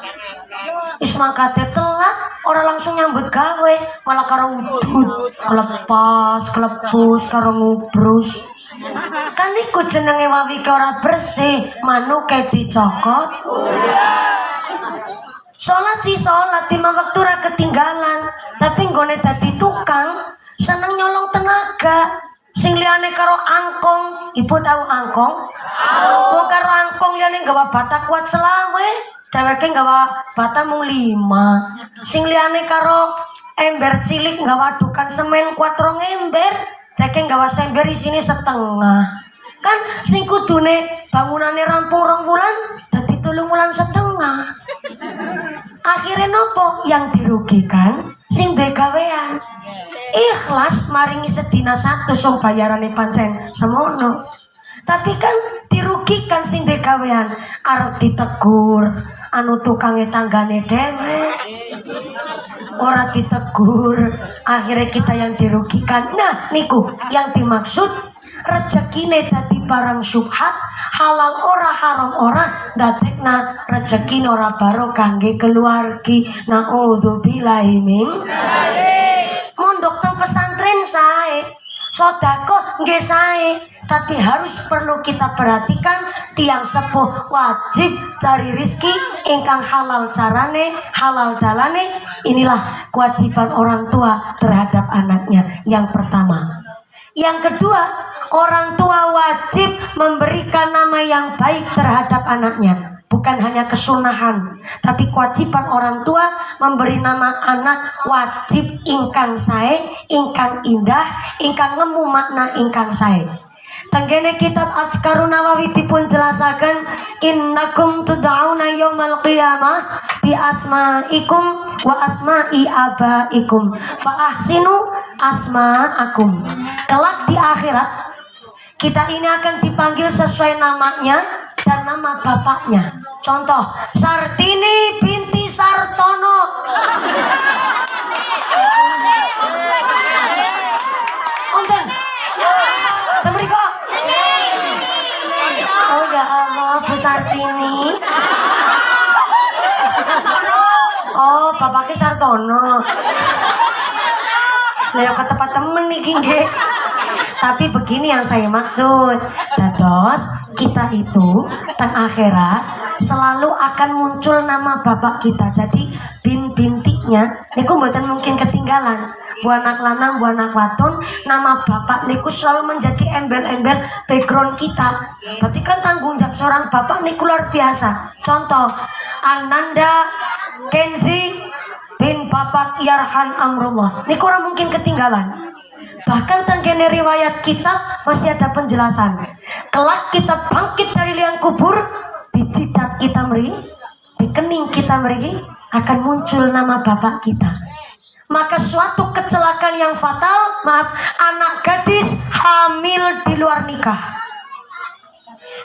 Is mangkate telat, ora langsung nyambut gawe, malah karo udut, klepus karo ngubrus. Kan iku jenenge wawike ora bersih, manuke dicokot. Sholat sih sholat, 5 waktu ora ketinggalan, tapi nggone dadi tukang seneng nyolong tenaga. Sing liyane karo angkong, ibu tahu angkong? Tahu. Karo angkong liyane gawa bata kuat selawe. Dheweke nggawa bata mung 5. Sing liyane karo ember cilik nggawa adukan semen kuat 2 ember. Dheweke nggawa sember isine setengah. Kan sing kudune bangunane rampung 2 wulan dadi 3 wulan setengah. Akhirnya nopo yang dirugikan sing duwe gawean ikhlas maringi sedina 100 wong bayarane pancen semono. Tapi kan dirugikan sing duwe gawean arep ditegur anu tukange tanggane dhewe ora ditegur, akhirnya kita yang dirugikan. Nah niku yang dimaksud rezekine dadi barang syubhat, halal ora haram ora, dadekna rezekine ora barokah nggih keluargi. Naudzubillahi min mondok teng pesantren sae, sedekah nggih sae, tapi harus perlu kita perhatikan tiang sepuh wajib cari rizki ingkang halal carane, halal dalane. Inilah kewajiban orang tua terhadap anaknya yang pertama. Yang kedua, orang tua wajib memberikan nama yang baik terhadap anaknya. Bukan hanya kesunahan, tapi kewajiban orang tua memberi nama anak wajib ingkang sae, ingkang indah, ingkang ngemu makna ingkang sae. Tenggene kitab Adhkarun Nawawi dipun jelasaken innakum tud'auna yaumal qiyamah bi asma'ikum wa asma'i abaikum fa ahsinu asma'akum. Kelak di akhirat kita ini akan dipanggil sesuai namanya dan nama bapaknya. Contoh, Sartini binti Sartono. Onten. Temriko. Oh ya Allah, Bu Sartini. Oh, bapaknya Sartono. Lah ya ketepat temen nih nggih. Tapi begini yang saya maksud. Dados kita itu teng akhirat selalu akan muncul nama bapak kita. Jadi bintinya niku mboten mungkin ketinggalan. Bu anak lanang, bu anak wadon, nama bapak niku selalu menjadi embel-embel background kita. Berarti kan tanggung jawab seorang bapak niku luar biasa. Contoh, Ananda Kenzi bin Bapak Yarhan Amrullah. Niku ora mungkin ketinggalan. Bahkan tenggene riwayat kitab masih ada penjelasan. Kelak kita bangkit dari liang kubur, di jidat kita meri, di kening kita meri akan muncul nama bapak kita. Maka suatu kecelakaan yang fatal, maaf, anak gadis hamil di luar nikah.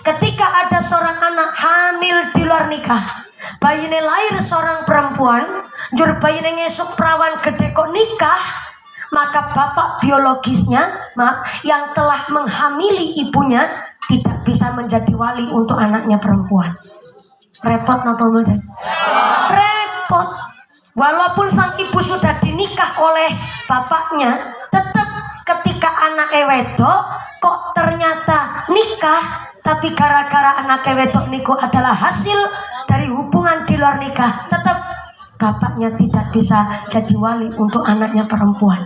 Ketika ada seorang anak hamil di luar nikah, bayine lahir seorang perempuan, jur bayine ngesuk perawan gede kok nikah, maka bapak biologisnya, maaf, yang telah menghamili ibunya tidak bisa menjadi wali untuk anaknya perempuan. Repot napa mboten? Repot. Walaupun sang ibu sudah dinikah oleh bapaknya, tetap ketika anak wedok kok ternyata nikah, tapi gara-gara anak wedok niku adalah hasil dari hubungan di luar nikah, tetap bapaknya tidak bisa jadi wali untuk anaknya perempuan.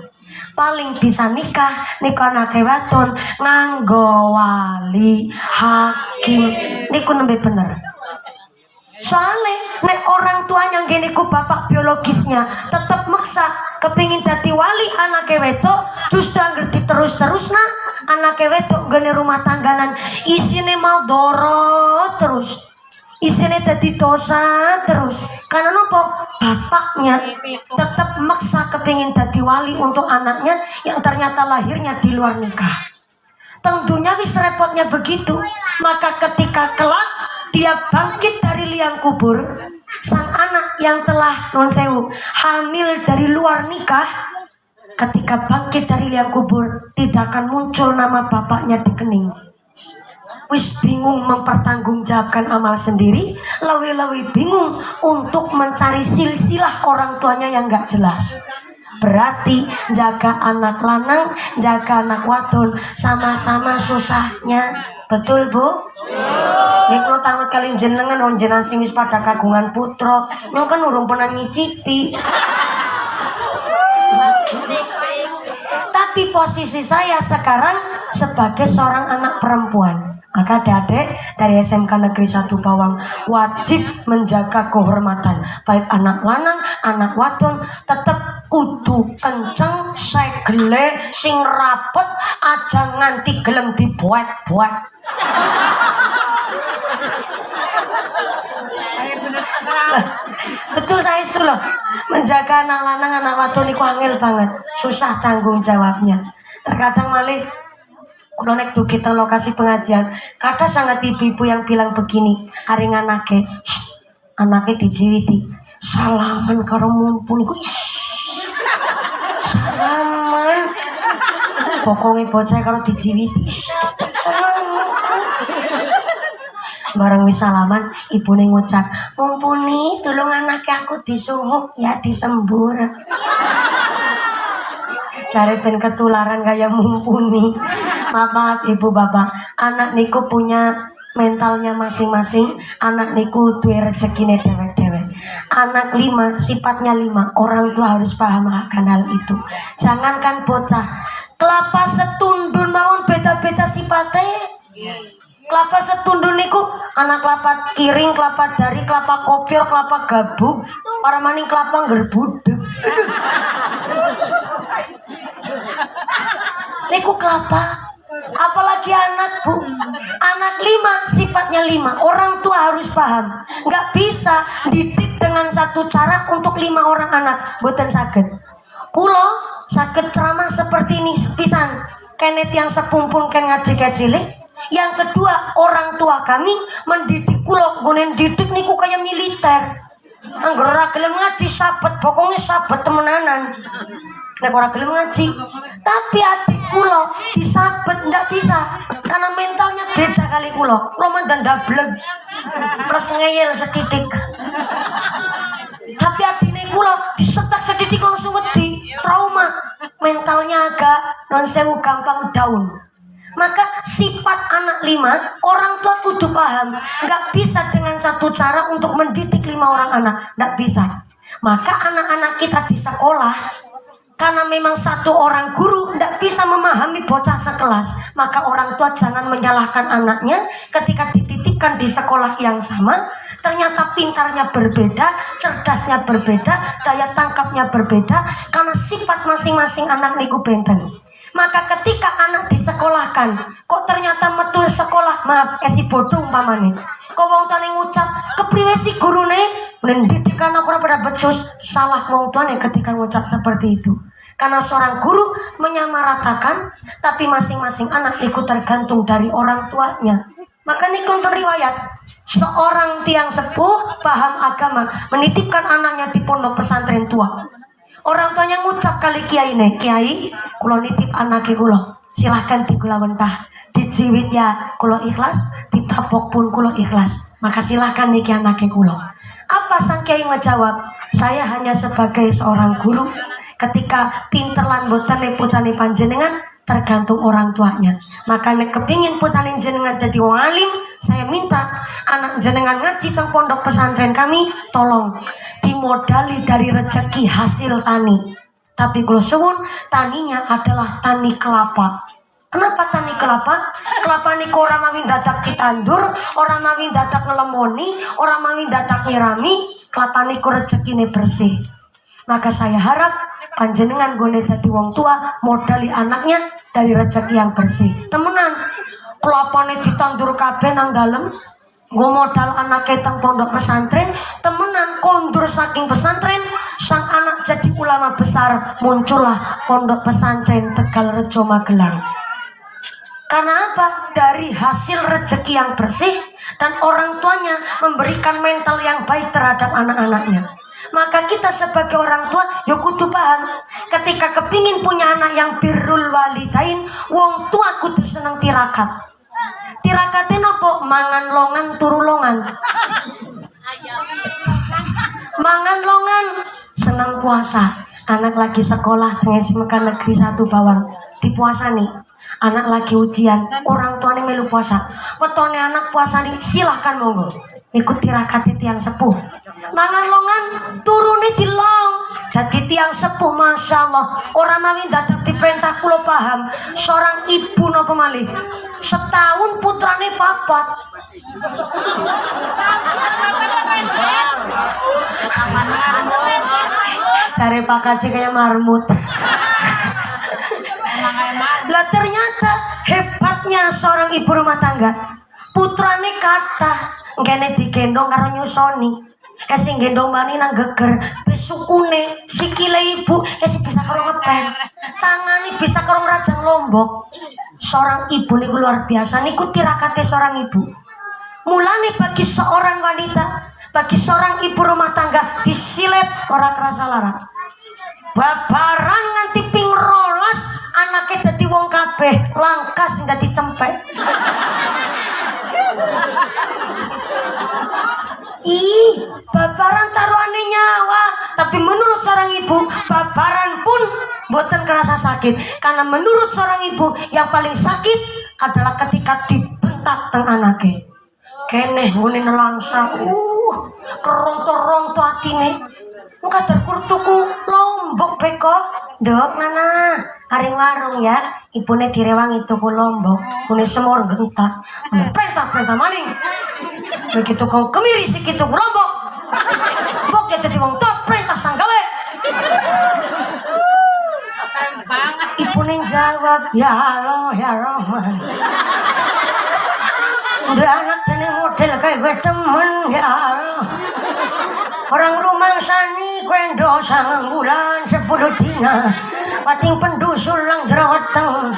Paling bisa nikah niku anak wadon nganggo wali hakim niku nembe bener. Soalnya nek orang tuanya gini ku bapak biologisnya tetap maksa kepingin dadi wali anak wedok, justru ngerti terus nah anak wedok gini rumah tangganan isine mau doro terus, isine dadi dosa terus. Karena nopo bapaknya tetap maksa kepingin dadi wali untuk anaknya yang ternyata lahirnya di luar nikah. Tentunya wis repotnya begitu. Maka ketika kelak dia bangkit dari liang kubur, sang anak yang telah non sewu hamil dari luar nikah, ketika bangkit dari liang kubur tidak akan muncul nama bapaknya di kening. Wis bingung mempertanggungjawabkan amal sendiri, lawi-lawi bingung untuk mencari silsilah orang tuanya yang gak jelas. Berarti jaga anak lanang, jaga anak wadon sama-sama susahnya. Betul Bu? Nek lo tangut kali jenengan on jenengan sing wis pada kagungan putra, lo kan urung pernah nyicipi. Tapi posisi saya sekarang sebagai seorang anak perempuan. Maka adik-adik dari SMK Negeri 1 Bawang wajib menjaga kehormatan baik anak lanang, anak wadon, tetap kudu kenceng, segele, sing rapet, aja nganti gelem dibuat-buat. Betul saya itu loh. Menjaga anak lanang anak wadon niku angel banget. Susah tanggung jawabnya. Terkadang malih kalau nek dugi teng lokasi pengajian, kata sangat ibu-ibu yang bilang begini, hari anake, anake dijiwiti, salaman karo mumpuni ku, salaman, pokoknya bocah karo dijiwiti, salaman. Bareng wis salaman, ibune ngucap, mumpuni, tolong anake aku disuhuk ya disembur. Cari ben ketularan kayak mumpuni. Maaf ibu bapak, anak niku punya mentalnya masing-masing. Anak niku duwe rezekine dewek-dewek. Anak 5, sifatnya 5. Orang tua harus paham akan hal itu. Jangankan bocah, kelapa setundun mawon beda-beda sifatnya. Kelapa setundun niku anak kelapa kiring, kelapa dari, kelapa kopior, kelapa gabung, para maning kelapa ngerbudek. Niku kelapa. Apalagi anak bu, anak 5 sifatnya 5. Orang tua harus paham, nggak bisa didik dengan satu cara untuk 5 orang anak. Boten saged. Kulo saged ceramah seperti ini sepisan. Kenet yang sepumpun ken ngaji cilik. Yang kedua, orang tua kami mendidik kulo, gonen didik niku kayak militer. Angger ora gelem ngaji sabet, pokoknya sabet temenanan. Nek ora gelem ngaji. Tapi adik kulo disabet ndak bisa karena mentalnya beda kali kulo. Kulo mandan dablek. Plus ngeyel setitik. Tapi adine kulo disetak setitik langsung wedi, trauma. Mentalnya agak non sewu gampang down. Maka sifat anak 5, orang tua kudu paham. Nggak bisa dengan satu cara untuk mendidik 5 orang anak. Nggak bisa. Maka anak-anak kita di sekolah, karena memang satu orang guru tidak bisa memahami bocah sekelas, maka orang tua jangan menyalahkan anaknya ketika dititipkan di sekolah yang sama. Ternyata pintarnya berbeda, cerdasnya berbeda, daya tangkapnya berbeda, karena sifat masing-masing anak niku benten. Maka ketika anak disekolahkan, kok ternyata metu sekolah, maaf, esi bodoh umpamane. Kok wong tuane ngucap, kepriwe si gurune? Mendidikan aku ora pada becus, salah wong tuane ketika ngucap seperti itu. Karena seorang guru menyamaratakan, tapi masing-masing anak ikut tergantung dari orang tuanya. Maka niku riwayat, seorang tiang sepuh paham agama menitipkan anaknya di pondok pesantren tua. Orang tuanya ngucap kali kiai nih, kiai, kulo nitip anaknya kulo, silahkan digula mentah, dijiwit ya kulo ikhlas, ditapok pun kulo ikhlas. Maka silahkan nih anaknya kulo. Apa sang kiai ngejawab? Saya hanya sebagai seorang guru. Ketika pinter lan boten putane panjenengan tergantung orang tuanya. Maka nek kepingin putane jenengan dadi wong alim, saya minta anak jenengan ngaji teng pondok pesantren kami, tolong dimodali dari rezeki hasil tani. Tapi kalau suwun taninya adalah tani kelapa. Kenapa tani kelapa? Kelapa niku ora mawi dadak ditandur, ora mawi dadak ngelemoni, ora mawi dadak nyirami, kelapa niku rezekine bersih. Maka saya harap panjenengan gone dadi wong tua modali anaknya dari rezeki yang bersih. Temenan, kelapane ditandur kabeh nang dalem, nggo modal anake teng pondok pesantren, temenan kondur saking pesantren, sang anak jadi ulama besar, muncullah pondok pesantren Tegalrejo Magelang. Karena apa? Dari hasil rezeki yang bersih dan orang tuanya memberikan mental yang baik terhadap anak-anaknya. Maka kita sebagai orang tua ya kudu paham, ketika kepingin punya anak yang birrul walidain, wong tua kudu seneng tirakat. Tirakatnya nopo? Mangan longan turu longan. Mangan longan seneng puasa. Anak lagi sekolah teng SMK Negeri 1 Bawang dipuasa nih. Anak lagi ujian, orang tuanya melu puasa. Wetone anak puasa nih, silahkan monggo. Ikut tirakatnya tiang sepuh. Mangan longan turune dilong. Jadi tiang sepuh, masya Allah. Orang mawin dadak diperintah kulo paham. Seorang ibu nopo malih, setahun putrane papat. Cari Pak Kaci kayak marmut. Lah ternyata hebatnya seorang ibu rumah tangga, putrane kata ngene digendong karo nyusoni. sing gendong bani nang geger besukune sikile ibu sing bisa karo ngepen tangani bisa karo ngrajang lombok. Seorang ibu niku luar biasa niku tirakate seorang ibu. Mulane bagi seorang wanita, bagi seorang ibu rumah tangga disilet ora kerasa lara. Babaran nganti ping 12 anake dadi wong kabeh langka sing dadi cempek. Babaran taruhane nyawa, tapi menurut seorang ibu babaran pun boten kerasa sakit, karena menurut seorang ibu yang paling sakit adalah ketika dibentak teng anake. Kene ngene nelangsa, kerong-kerong tuh atine. Muka terkurtuku lombok beko, dok nana, haring warung ya, ibune direwangi tuku lombok, mune semur gentak, perintah maning. Begitu kau kemiri segitu lombok, bok ya jadi wong top perintah sanggale. Ibune jawab, ya Allah ya Rahman. Udah anak dene model kayak gue temen ya Allah. Orang rumah sani kwendo sangang bulan 10 dina pating pendusul lang jerawateng.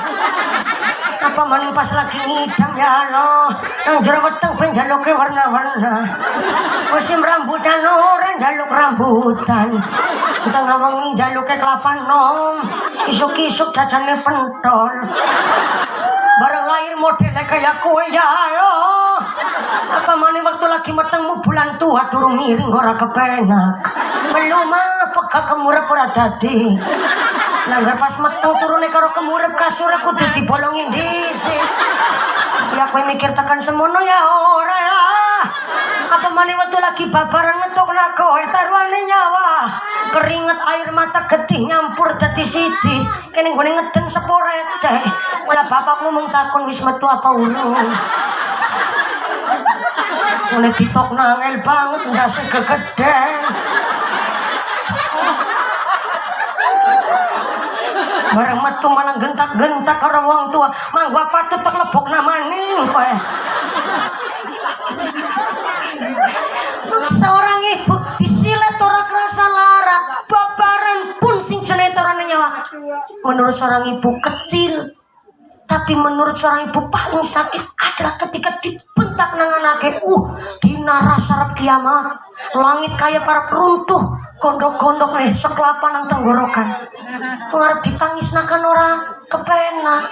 Apa maning pas lagi ngidam ya Allah nang jerawateng penjaluke warna-warna. Musim rambutan orang jaluk rambutan. Kita ngawang jaluke kelapa nom. Isuk-isuk jajane pentol. Barang lahir modelnya kayak kue ya Allah. Apa maning waktu lagi metengmu bulan tua turun miring ora kepenak. Belum apa kemurep ora dadi. Langgar pas meteng turune karo kemurep kasure kudu dibolongin dhisik. Ya kowe mikir tekan semono ya ora lah. Apa maning waktu lagi babaran ngetok kowe taruhane nyawa. Keringet air mata getih nyampur dadi siji. Kene nggone ngeden sepore teh. Malah bapakmu mung takon wis metu apa urung. Mulai ditok nangel banget ndase gegedeng. Bareng metu malah gentak-gentak karo wong tua. Manggo patut tak lebok namaning kowe. Seorang ibu disilet ora kerasa lara, babaran pun sing jenenge torane nyawa. Menurut seorang ibu kecil, tapi menurut seorang ibu paling sakit adalah ketika dibentak nang anake. Dina rasa kiamat, langit kaya para peruntuh, gondok-gondok nih sekelapa nang tenggorokan. Ngarep ditangis nakan ora kepenak,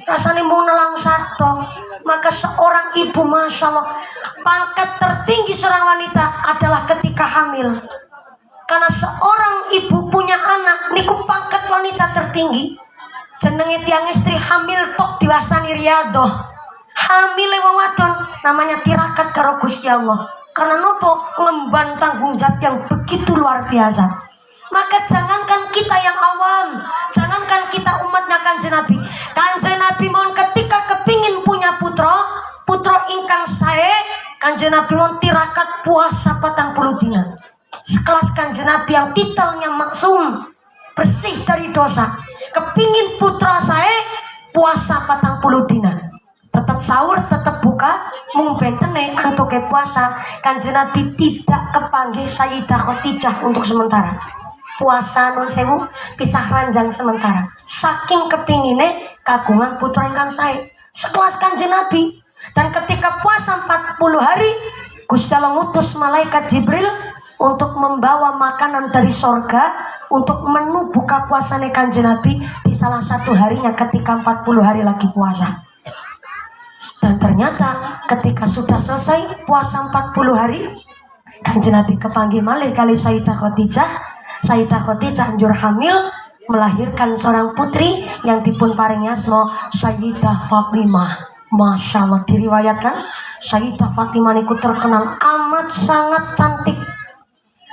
rasane mau nelang sadong. Maka seorang ibu, masya Allah, pangkat tertinggi seorang wanita adalah ketika hamil. Karena seorang ibu punya anak, niku pangkat wanita tertinggi. Jenenge tiang istri hamil tok diwastani riyadoh. Hamil wong wadon namanya tirakat karo Gusti Allah. Karena nopo ngemban tanggung jawab yang begitu luar biasa. Maka jangankan kita yang awam, jangankan kita umatnya Kanjeng Nabi. Kanjeng Nabi mohon ketika kepingin punya putra ingkang sae, Kanjeng Nabi mohon tirakat puasa 40 dina. Sekelas Kanjeng Nabi yang titelnya maksum, bersih dari dosa. Kepingin putra saya puasa 40 dina. Tetap sahur, tetap buka, mung bentene antuke puasa. Kanjeng Nabi tidak kepanggil Sayyidah Khadijah untuk sementara. Puasa non sewu pisah ranjang sementara. Saking kepingine kagungan putra ingkang sae. Sekelas Kanjeng Nabi. Dan ketika puasa 40 hari, Gusti Allah ngutus malaikat Jibril untuk membawa makanan dari sorga untuk menu buka puasanya Kanjeng Nabi di salah satu harinya ketika 40 hari lagi puasa. Dan ternyata ketika sudah selesai puasa 40 hari, Kanjeng Nabi kepanggil malih kali Sayyidah Khadijah. Sayyidah Khadijah anjur hamil melahirkan seorang putri yang dipun paringi asma Sayyidah Fatimah. Masya Allah, diriwayatkan Sayyidah Fatimah niku terkenal amat sangat cantik.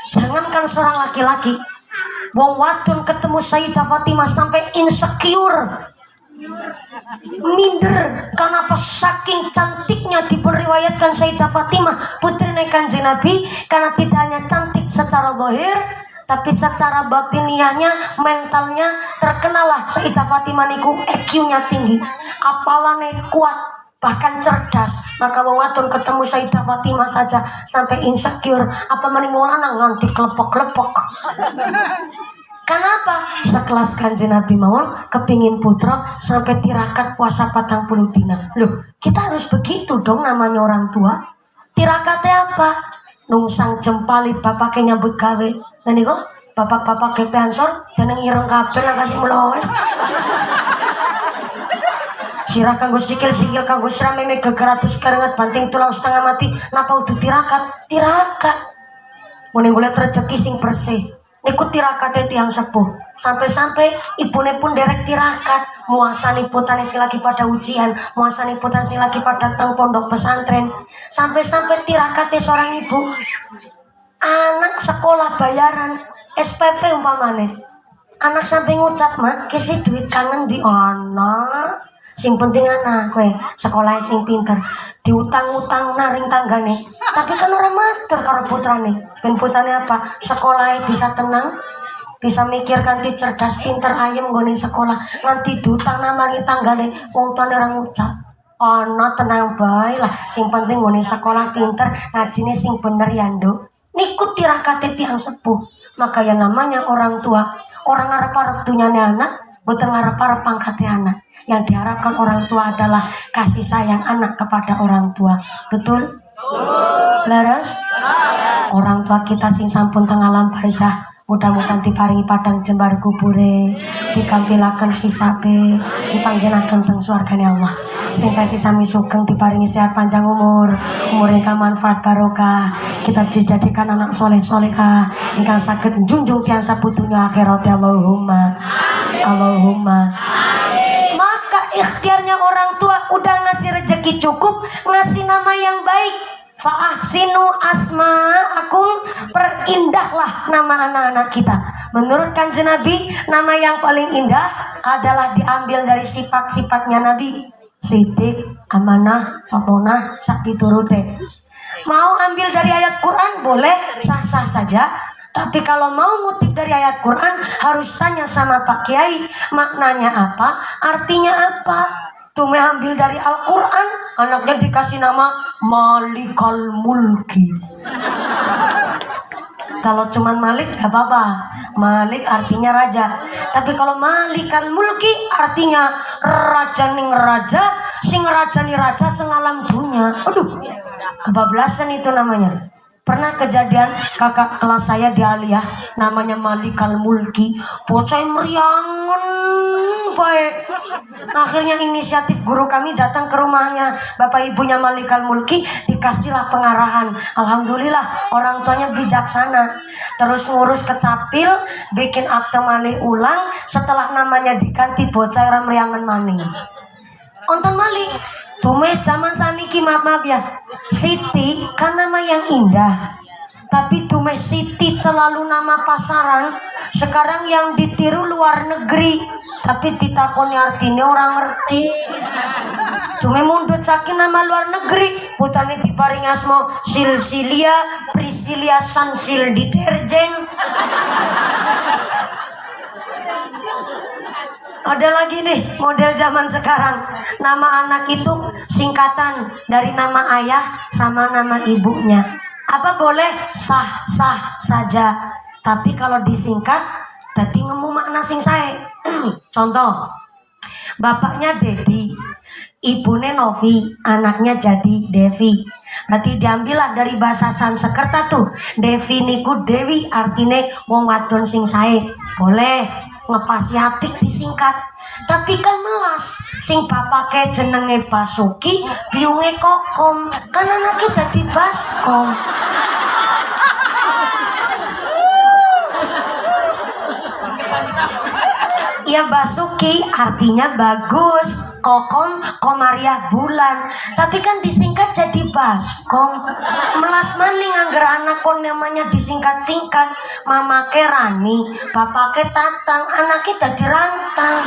Jangankan seorang laki-laki, wong wadon ketemu Sayyidah Fatimah sampai insecure, minder. Kenapa saking cantiknya diperiwayatkan Sayyidah Fatimah putri Kanjeng Nabi, karena tidak hanya cantik secara zahir, tapi secara batiniahnya, mentalnya terkenal lah Sayyidah Fatimah niku EQ-nya tinggi, apalane kuat, bahkan cerdas. Maka wong wadon ketemu Sayyidah Fatimah saja sampai insecure, apa maning wong lanang nganti klepok-klepok. Kenapa? Sekelas Kanjeng Nabi mawon kepingin putra sampai tirakat puasa 40 dina. Loh, kita harus begitu dong namanya orang tua. Tirakatnya apa? Nungsang jempali bapaknya nyambut gawe. Nah nih kok bapak-bapak ke pensor dan yang ireng kabel yang kasih mulawes. Sirah kanggo sikil kanggo sirame gegeratus karengat banting tulang setengah mati. Napa udah tirakat? Mending golek rezeki sing bersih. Ikut tirakatnya tiang sepuh. Sampai-sampai ibune pun derek tirakat. Muasani putane sing lagi pada ujian, muasani putane sing lagi pada teng pondok pesantren. Sampai-sampai tirakatnya seorang ibu. Anak sekolah bayaran SPP umpamane. Anak sampai ngucap, "Mak, kisi duit kangen di anak." Sing penting anak kowe sekolah sing pinter, diutang-utang naring tanggane. Tapi kan orang matur karo putrane. Ben putrane apa? Sekolah bisa tenang, bisa mikir kanthi cerdas, pinter, ayem nggone sekolah. Nanti diutang namani tanggane wong tuane ora ngucap. Ana tenang bae lah. Sing penting nggone sekolah pinter, ngajine sing bener ya, Nduk. Niku tirakate tiyang sepuh. Maka yang namanya orang tua, orang ngarep-arep dunyane anak, boten ngarep-arep pangkate anak. Yang diharapkan orang tua adalah kasih sayang anak kepada orang tua. Betul? Laras? Orang tua kita sing sampun teng alam barzah, mudah-mudahan diparingi padang jembar kubure, dikampilaken hisabe, dipangginaken teng swargane Allah. Sing kasih sami sugeng diparingi sehat panjang umur ingkang manfaat barokah. Kita dijadikan anak soleh-solehah ingkang saged njunjung tiyang saputunya akhirat. Allahumma. Allahumma. Ikhtiarnya orang tua udah ngasih rezeki cukup, ngasih nama yang baik. Fa'ahsinu asma'akum, perindahlah nama anak-anak kita. Menurut Kanjeng Nabi, nama yang paling indah adalah diambil dari sifat-sifatnya Nabi. Sidik, amanah, fatonah, sakti turute. Mau ambil dari ayat Quran boleh, sah-sah saja. Tapi kalau mau ngutip dari ayat Quran harus tanya sama Pak Kiai, maknanya apa, artinya apa. Tume ambil dari Al-Quran, anaknya dikasih nama Malikal Mulki. Kalau cuman Malik gak apa-apa, Malik artinya raja. Tapi kalau Malikal Mulki artinya raja ning raja, sing raja nih raja sengalam dunia. Aduh, kebablasan itu namanya. Pernah kejadian kakak kelas saya di Aliyah, namanya Malikal Mulki, bocah meriangan baik. Akhirnya inisiatif guru kami datang ke rumahnya bapak ibunya Malikal Mulki, dikasihlah pengarahan. Alhamdulillah orang tuanya bijaksana. Terus ngurus kecapil, bikin akte malih ulang. Setelah namanya diganti, bocah orang meriangan maning. Onton malih. Tume zaman saniki maaf ya, Siti kan nama yang indah. Tapi tume Siti terlalu nama pasaran. Sekarang yang ditiru luar negeri, tapi ditakoni artinya orang ngerti. Tume mundut saking nama luar negeri, putane diparing asma Silsilia, Priscilia Sansil deterjen. Ada lagi nih model zaman sekarang. Nama anak itu singkatan dari nama ayah sama nama ibunya. Apa boleh? Sah-sah saja. Tapi kalau disingkat, tadi ngemu makna sing sae. Contoh, bapaknya Dedi, ibunya Novi, anaknya jadi Devi. Berarti diambillah dari bahasa Sanskerta tuh. Devi niku Dewi, artinya wong wadon sing sae. Boleh. Ngepasi apik disingkat. Tapi kan melas sing bapake jenenge Basuki, biunge Kokom, kan anaknya dadi Baskom. Ya Basuki artinya bagus, Kokom Komariah bulan, tapi kan disingkat jadi Baskom. Melas maning angger anak kon namanya disingkat-singkat. Mama ke Rani, papa ke Tatang, anaknya dadi Rantang.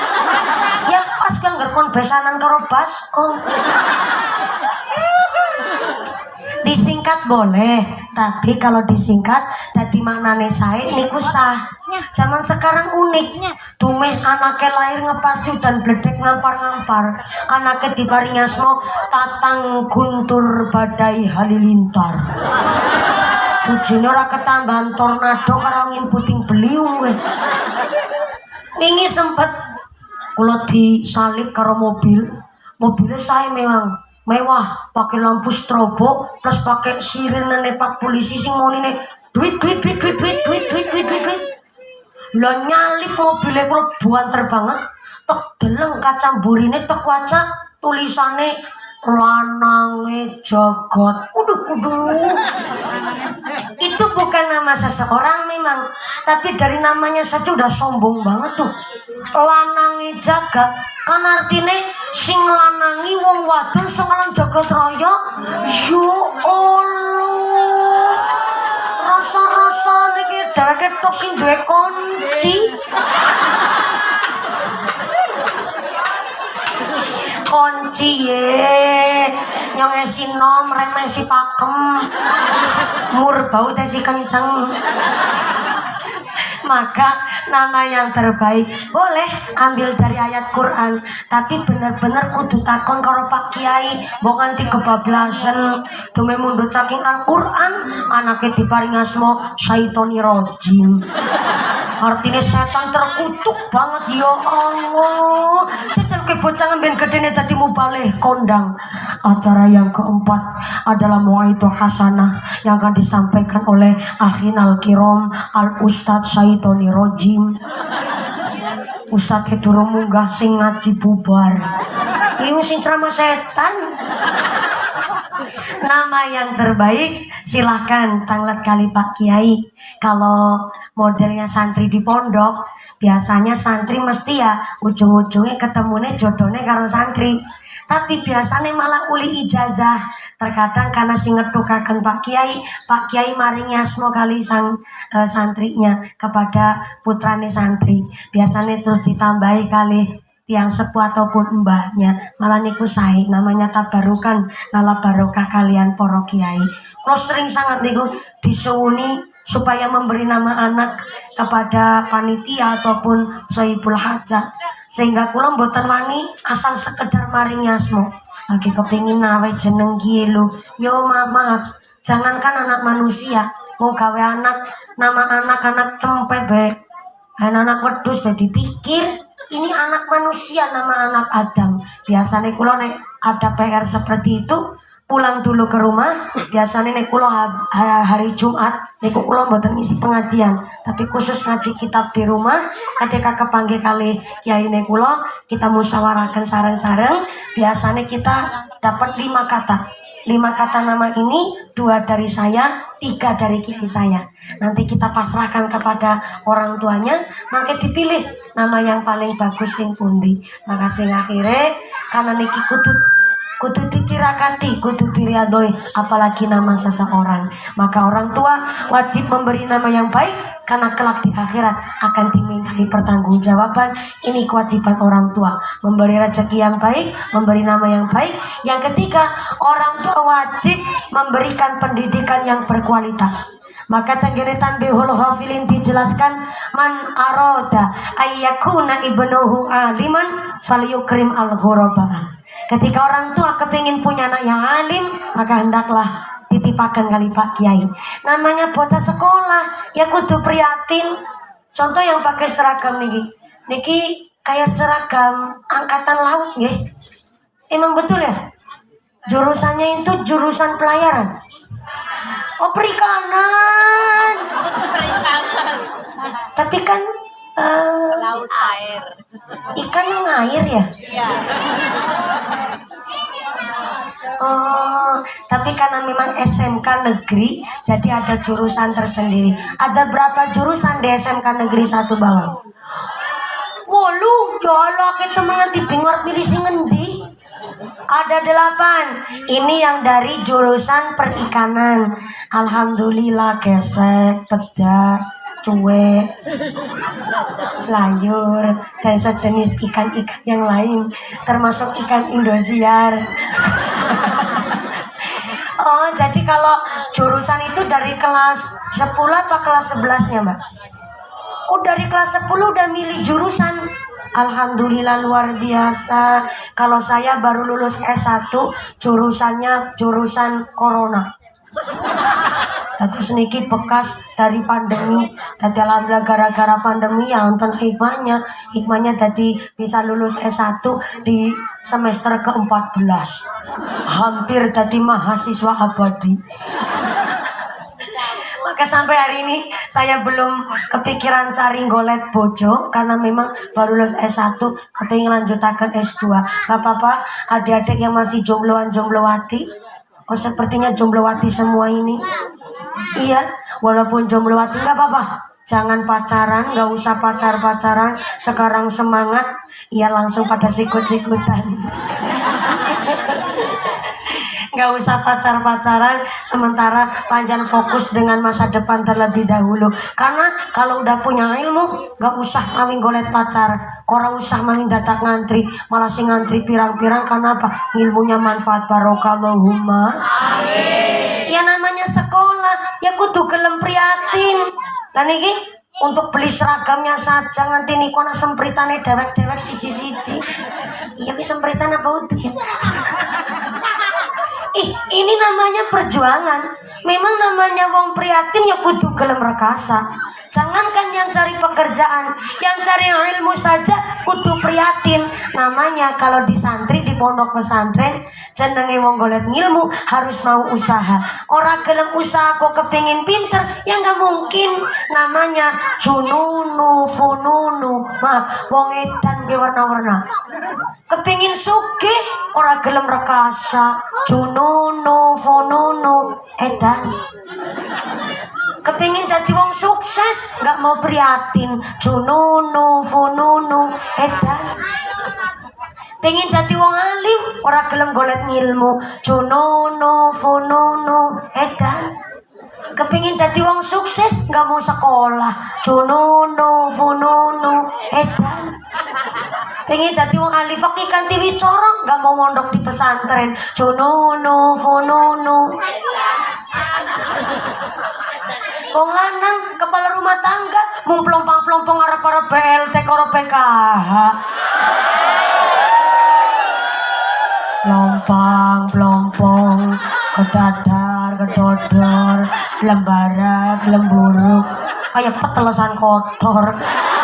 Ya pas kan angger kon besanan karo Baskom. Disingkat boleh, tapi kalau disingkat dadi maknane sae niku sah. Zaman sekarang unik. Tumeh anaknya lahir ngepasu dan bledek ngampar-ngampar. Anaknya diparingi asma Tatang Guntur Badai Halilintar. Tujune ora ketambahan tornado karo angin puting beliung kowe. Wingi sempet kula disalib karo mobil. Mobilnya saya memang mewah, pakai lampu strobo plus pakai sirene pak polisi sing monine duit. Lah nyalip mobilnya kula buanter banget. Tek deleng kaca mburine tek waca tulisane lanange jagat. Kudu. Itu bukan nama seseorang memang, tapi dari namanya saja udah sombong banget tuh. Lanange jagat kan artinya sing lanangi wong wadon semalam jagat raya. Ya Allah, rasa niki dheweke tok sing duwe kunci. Kunci ye nyong esi nom remeh si pakem mur bau tesi kenceng. Maka nama yang terbaik boleh ambil dari ayat Quran, tapi bener-bener kudu takon karo Pak Kiai, mbok nganti kebablasan dume mundut saking Al-Quran anake diparing asma Syaitoni Rojim. Artinya setan terkutuk banget ya Allah. Jajal ke bocah ngambil gedene dadi mubaleh kondang. Acara yang keempat adalah Muaitu Hasanah yang akan disampaikan oleh Akhinal Kiram Al Ustadz Syaitoni Rojim. Ustadz itu munggah sing ngaji bubar. Iku sing ceramah setan. Nama yang terbaik silahkan tanglet kali Pak Kiai. Kalau modelnya santri di pondok, biasanya santri mesti ya ujung-ujungnya ketemunya jodohnya karo santri. Tapi biasanya malah uli ijazah. Terkadang karena sing ngetukaken Pak Kiai maringi asma kali sang santrinya kepada putrane santri. Biasanya terus ditambahi kali tiang sepuh ataupun mbahnya. Malah niku sae namanya tabarukan nala barokah kalian para kiai. Kalau sering sangat niku disuwuni supaya memberi nama anak kepada panitia ataupun sohibul hajat, sehingga kula mboten wani asal sekedar maringi asma. Lagi kepingin nawe jeneng kiye lho. Yo maaf, jangankan anak manusia, mau gawe anak nama anak cempet bae. Anak wedhus bae dipikir ini anak manusia, nama anak Adam. Biasanya kula nek ada PR seperti itu pulang dulu ke rumah. Biasanya nek kula hari Jumat niku kula mboten ngisi pengajian, tapi khusus ngaji kitab di rumah. Ketika kepanggih kali kiai nek kula, kita musyawarahkan sareng-sareng. Biasanya kita dapat 5 kata. 5 kata nama ini, 2 dari saya, 3 dari kiai saya. Nanti kita pasrahkan kepada orang tuanya, maka dipilih nama yang paling bagus sing pundi. Maka sing akhirnya karena niki kudu ditirakati, kudu diriadoi, apalagi nama seseorang. Maka orang tua wajib memberi nama yang baik, karena kelak di akhirat akan dimintai pertanggungjawaban. Ini kewajiban orang tua, memberi rezeki yang baik, memberi nama yang baik. Yang ketiga, orang tua wajib memberikan pendidikan yang berkualitas. Maka tanggene tanbihul ghafilin dijelaskan, man aroda ayyakuna ibnuhu aliman falyukrim al-ghuraba. Ketika orang tua kepingin punya anak yang alim, maka hendaklah titipakan kali Pak Kiai. Namanya bocah sekolah, ya kudu prihatin. Contoh yang pakai seragam niki kayak seragam angkatan laut nggih. Emang betul ya? Jurusannya itu jurusan pelayaran. Oh, perikanan. Tapi kan laut air. Ikan yang air ya? Iya. Oh, tapi karena memang SMK negeri, jadi ada jurusan tersendiri. Ada berapa jurusan di SMK negeri 1 Bawang? Wolu, jolo kita mengerti bingung pilih sing ngendi. Ada 8. Ini yang dari jurusan perikanan. Alhamdulillah gesek, pedak, cuek, layur, dan sejenis ikan-ikan yang lain, termasuk ikan Indosiar. Oh, jadi kalau jurusan itu dari kelas 10 apa kelas 11-nya, Mbak? Oh, dari kelas 10 udah milih jurusan. Alhamdulillah luar biasa. Kalau saya baru lulus S1, jurusannya jurusan corona. Terus niki bekas dari pandemi. Tadi alhamdulillah gara-gara pandemi ya nonton hikmahnya tadi bisa lulus S1 di semester ke-14. Hampir tadi mahasiswa abadi. Maka sampai hari ini saya belum kepikiran cari golet bojo karena memang baru lulus S1 kepingin lanjutakan S2. Gak apa-apa, adik-adik yang masih jombloan jomblowati. Oh, sepertinya jomblowati semua ini. Iya, walaupun jomblowati gak apa-apa. Jangan pacaran, gak usah pacaran. Sekarang semangat, ya langsung pada sikut-sikutan. Gak usah pacaran, sementara panjang fokus dengan masa depan terlebih dahulu. Karena kalau udah punya ilmu, gak usah maling golet pacar. Orang usah maling datang ngantri, malah si ngantri pirang-pirang. Karena apa? Ilmunya manfaat barokah. Allahumma amin. Ya namanya sekolah, ya kudu gelem prihatin. Dan ini untuk beli seragamnya saja nganti nikona sempritane dewek-dewek siji-siji. Iya ki sempritan apa utuh ya? Ini namanya perjuangan. Memang namanya wong prihatin ya kudu gelem rekasa. Jangankan yang cari pekerjaan, yang cari ilmu saja kudu prihatin. Namanya kalau di santri, di pondok pesantren, jenenge wong golek ngilmu harus mau usaha. Orang gelem usaha kok kepingin pinter, ya nggak mungkin. Namanya jununu fununu. Maaf, wong edan ge warna-warna. Kepingin sugih, orang gelem rekasa. Jununu fununu edan. Kepingin jadi wong sukses, nggak mau prihatin. Jununu fununu edan. Pengen jadi wong alim, ora gelem golek ngilmu. Jununu fununu edan. Kepingin jadi wong sukses, nggak mau sekolah. Jununu fununu edan. Pengen jadi wong ahli fakih kanthi wicara, nggak mau mondok di pesantren. Jununu fununu. Wong lanang kepala rumah tangga mung plompong-plompong arep-arep BLT karo PKH. Lompang-plompong kedadar kedodor lembarak lemburuk kayak petelesan kotor.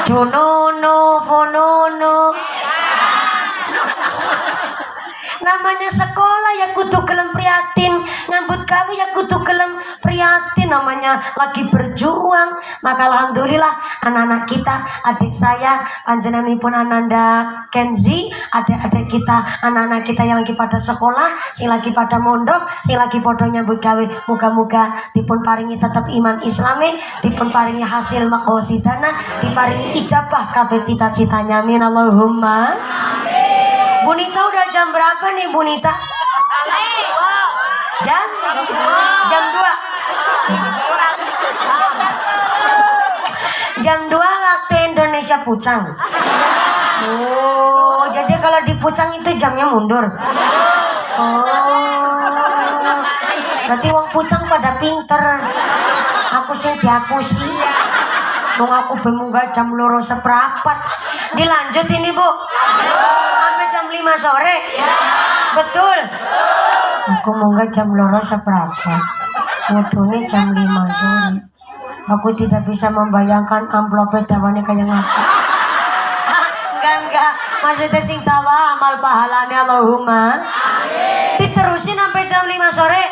Jununu fununu. Namanya sekolah ya kudu gelem prihatin, nyambut gawe ya kudu gelem prihatin. Namanya lagi berjuang. Maka alhamdulillah anak-anak kita, adik saya panjenenganipun Ananda Kenzi, adik-adik kita, anak-anak kita yang lagi pada sekolah, sing lagi pada mondok, sing lagi podo nyambut gawe, muga-muga dipun paringi tetap iman Islami, dipun paringi hasil maqasidana, diparingi ijabah kabeh cita-citanya. Amin Allahumma amin. Bunita udah jam berapa nih Bunita? Jam 2. Jam 2 waktu Indonesia Pucang. Oh, jadi kalau di Pucang itu jamnya mundur. Oh, berarti wong Pucang pada pinter. Aku sih diapusi. Dong aku bemunggah jam 2:15. Dilanjut ini Bu. Sampai jam 5 sore. Betul. Aku munggah jam 2:15. Ngedune jam 5 sore. Aku tidak bisa membayangkan amplopnya dawane kayak ngapa. Enggak. Maksudnya sing tawa amal pahalanya Allahumma. Diterusin sampai jam 5 sore.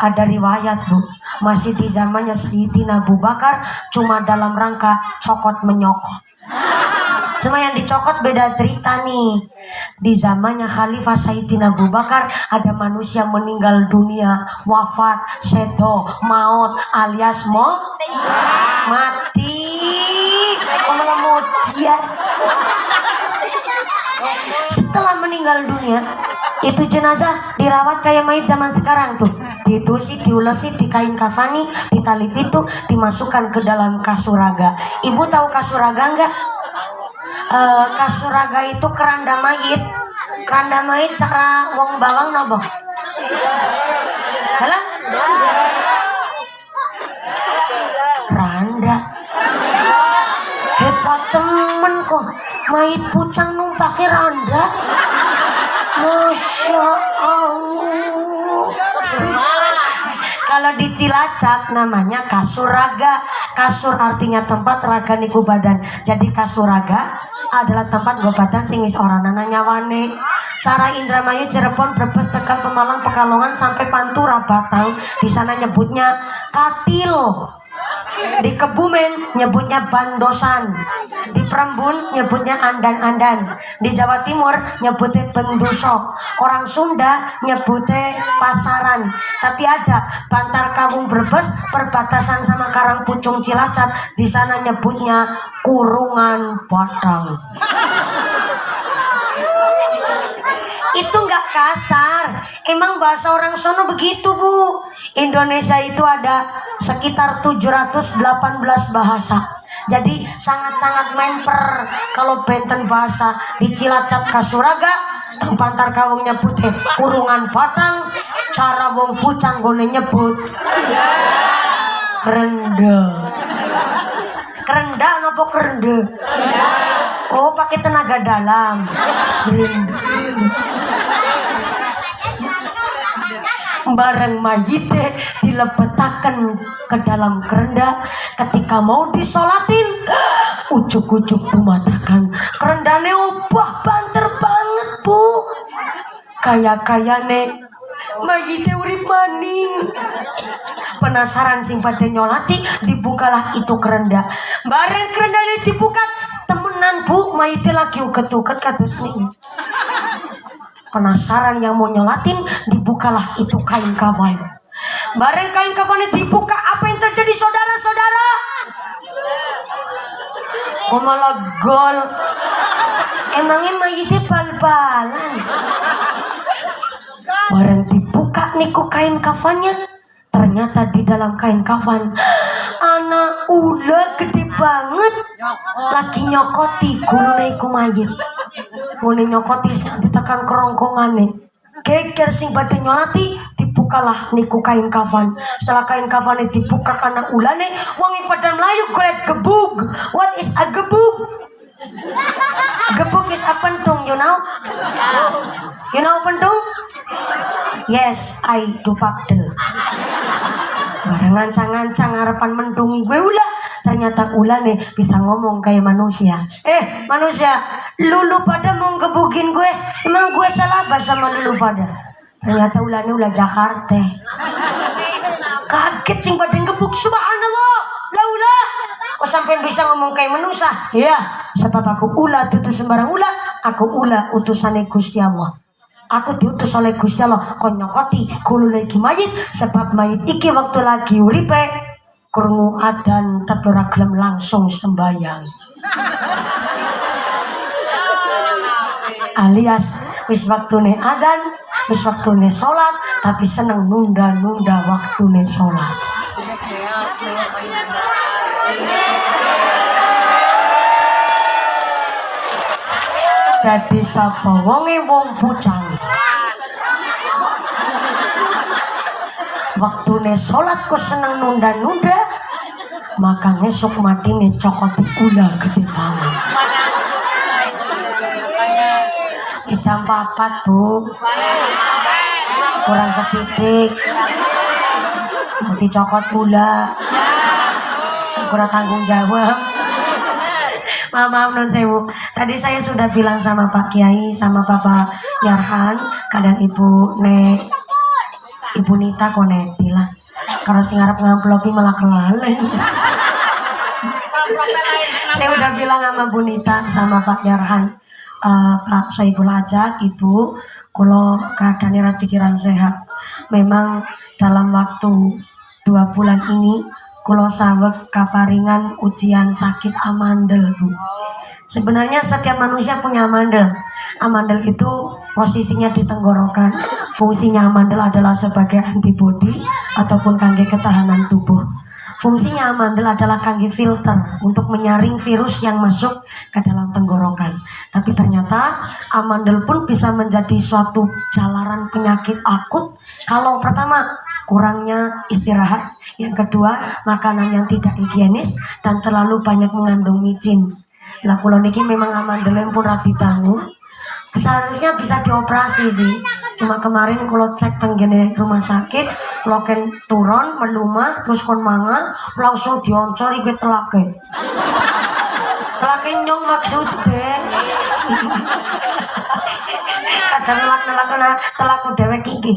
Ada riwayat Bu, masih di zamannya Sayyidina Abu Bakar, cuma dalam rangka cokot menyokot. Cuma yang dicokot beda cerita nih. Di zamannya Khalifah Sayyidina Abu Bakar ada manusia meninggal dunia, wafat, sedo, maut alias mati. Kemudian setelah meninggal dunia, itu jenazah dirawat kayak mayat zaman sekarang tuh. Ditusi, diulesi, dikain kafani, ditali pitu, dimasukkan ke dalam kasuraga. Ibu tahu kasuraga enggak? Kasuraga itu keranda mayit. Keranda mayit cara wong bawang nopo. Halang? Randa. Hebat temen kok. Mayit pucang numpaki randa. Masya Allah. Kalau di Cilacap namanya kasur raga. Kasur artinya tempat, raga niku badan. Jadi kasur raga adalah tempat gobatan sing wis ora ana nyawane. Cara Indramayu, Cirebon, Brebes, Tegal, Pemalang, Pekalongan sampai Pantura, Batang, di sana nyebutnya katil. Di Kebumen nyebutnya bandosan. Di Prembun nyebutnya andan-andan. Di Jawa Timur nyebutnya bendusok. Orang Sunda nyebutnya pasaran. Tapi ada Bantar Kawung Brebes perbatasan sama Karangpucung Cilacap, di sana nyebutnya kurungan Batang. Itu nggak kasar, emang bahasa orang sono begitu Bu. Indonesia itu ada sekitar 718 bahasa. Jadi sangat-sangat memper kalau benten bahasa. Di Cilacap kasuraga, Bantar Kawung nyebutnya kurungan Batang, cara wong pucang gone nyebut kerenda. Kerenda apa kerenda? Oh, pakai tenaga dalam. Kerenda. Barang mayite dilepetakan ke dalam kerenda, ketika mau disolatin ujuk-ujuk dumatakan kerendane obah banter banget Bu. Kaya-kayane mayite urip maning. Penasaran sing pada nyolati, dibukalah itu kerenda. Bareng kerendane dibuka temenan Bu, mayite lagi uget-uget kados nih. Penasaran yang mau nyolatin, dibukalah itu kain kafan. Bareng kain kafannya dibuka, apa yang terjadi saudara-saudara? Oh malah gol. Emangnya mayitnya bal-balan. Bareng dibuka niku kain kafannya, ternyata di dalam kain kafan anak ular gede banget lagi nyokoti gulune iku mayit. Mune nyokoti ditekan kerongkongane. Geger sing badhe nyolati, dibukalah niku kain kafan. Setelah kain kafane dibuka karena ulane, wong ing padha mlayu golek gebug. What is a gebug? Gebug is a pentung, you know? You know pentung? Yes, I do pakdel. Barang ngancang-ngancang harapan mentungi gue ulah. Ternyata ulane bisa ngomong kayak manusia. Manusia, lulu pada mau ngebukin gue. Emang gue salah apa sama lulu pada? Ternyata ulane ulah Jakarta. Kaget sing pada ngebuk, subhanallah. Lah ulah. Kok sampai bisa ngomong kayak manusia? Ya, sebab aku ulah tutu sembarang ulah. Aku ulah utusane Gusti Allah. Aku diutus oleh Gusti Allah kon nyokoti kulo lagi mayit, sebab mayit iki waktu lagi uripe krungu adzan tapi ora gelem langsung sembayang. Alias wis waktune adzan, wis waktune salat, tapi seneng nunda-nunda waktune salat. Dadi sapa wonge wong pucang, waktune salat kok seneng nunda-nunda, maka ngesuk matine cokoti ulah gede banget. Wis jam 4 Bu, kurang setitik dicokot ulah, kurang tanggung jawab. Maaf non sewu. Tadi saya sudah bilang sama Pak Kiai, sama Bapak Yarhan, kadang Ibu Nita koneti lah. Kalau sing ngarep ngamplopi malah kelalen. Saya udah bilang sama Bu Nita, sama Pak Yarhan, Pak Saibul Ajak, Ibu, kalau keadaan rat pikiran sehat. Memang dalam waktu 2 bulan ini kulo saweg kaparingan ujian sakit amandel Bu. Sebenarnya setiap manusia punya amandel. Amandel itu posisinya di tenggorokan. Fungsinya amandel adalah sebagai antibodi ataupun kangge ketahanan tubuh. Fungsinya amandel adalah kangge filter untuk menyaring virus yang masuk ke dalam tenggorokan. Tapi ternyata amandel pun bisa menjadi suatu jalaran penyakit akut Kalau pertama, kurangnya istirahat. Yang kedua, makanan yang tidak higienis dan terlalu banyak mengandung micin. Lah kula niki memang amandel pun ra ditanggung. Seharusnya bisa dioperasi sih. Cuma kemarin kalau cek tenggene rumah sakit, kalau ken turun melumah terus kon manga langsung dioncori ke telake. Telake nyong maksudnya. Kadang telak dewek iki.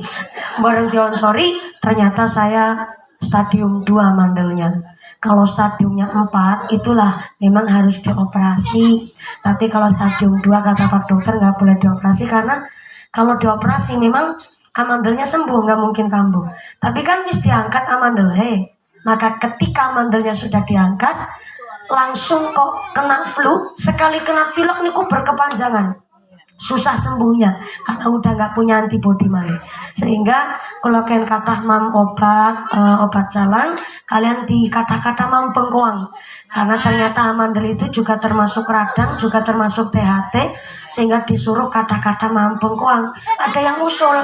Bareng dioncori ternyata saya stadium 2 mandelnya. Kalau stadiumnya 4 itulah memang harus dioperasi. Tapi kalau stadium 2 kata Pak Dokter nggak boleh dioperasi karena kalau dioperasi memang amandelnya sembuh nggak mungkin kambuh. Tapi kan mesti diangkat amandelnya. Maka ketika amandelnya sudah diangkat langsung kok kena flu, sekali kena pilek niku berkepanjangan. Susah sembuhnya karena udah nggak punya antibodi malih. Sehingga kalau kalian kata mam obat jalan, kalian di kata-kata mam bengkoang karena ternyata amandel itu juga termasuk radang, juga termasuk THT, sehingga disuruh kata-kata mam bengkoang. Ada yang usul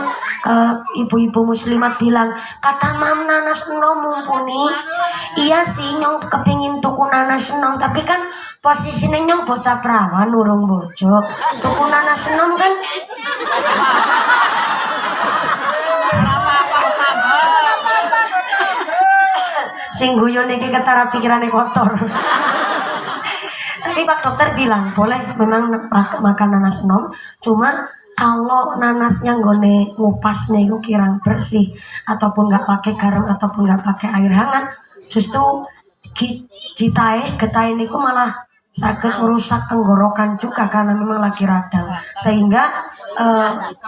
ibu-ibu muslimat bilang kata mam nanas enom mumpuni. Iya sih nyong kepingin tuku nanas enom, tapi kan posisinya nyong bocah perawan urung bojo tuku nanas enom kan sing guyon iki ketara pikirane kotor. Tapi Pak Dokter bilang boleh memang makan nanas enom, cuma kalau nanasnya nggone ngupas nih kirang bersih ataupun nggak pakai garam ataupun nggak pakai air hangat, justru getahe niku malah sakit merusak tenggorokan juga karena memang lagi radang. Sehingga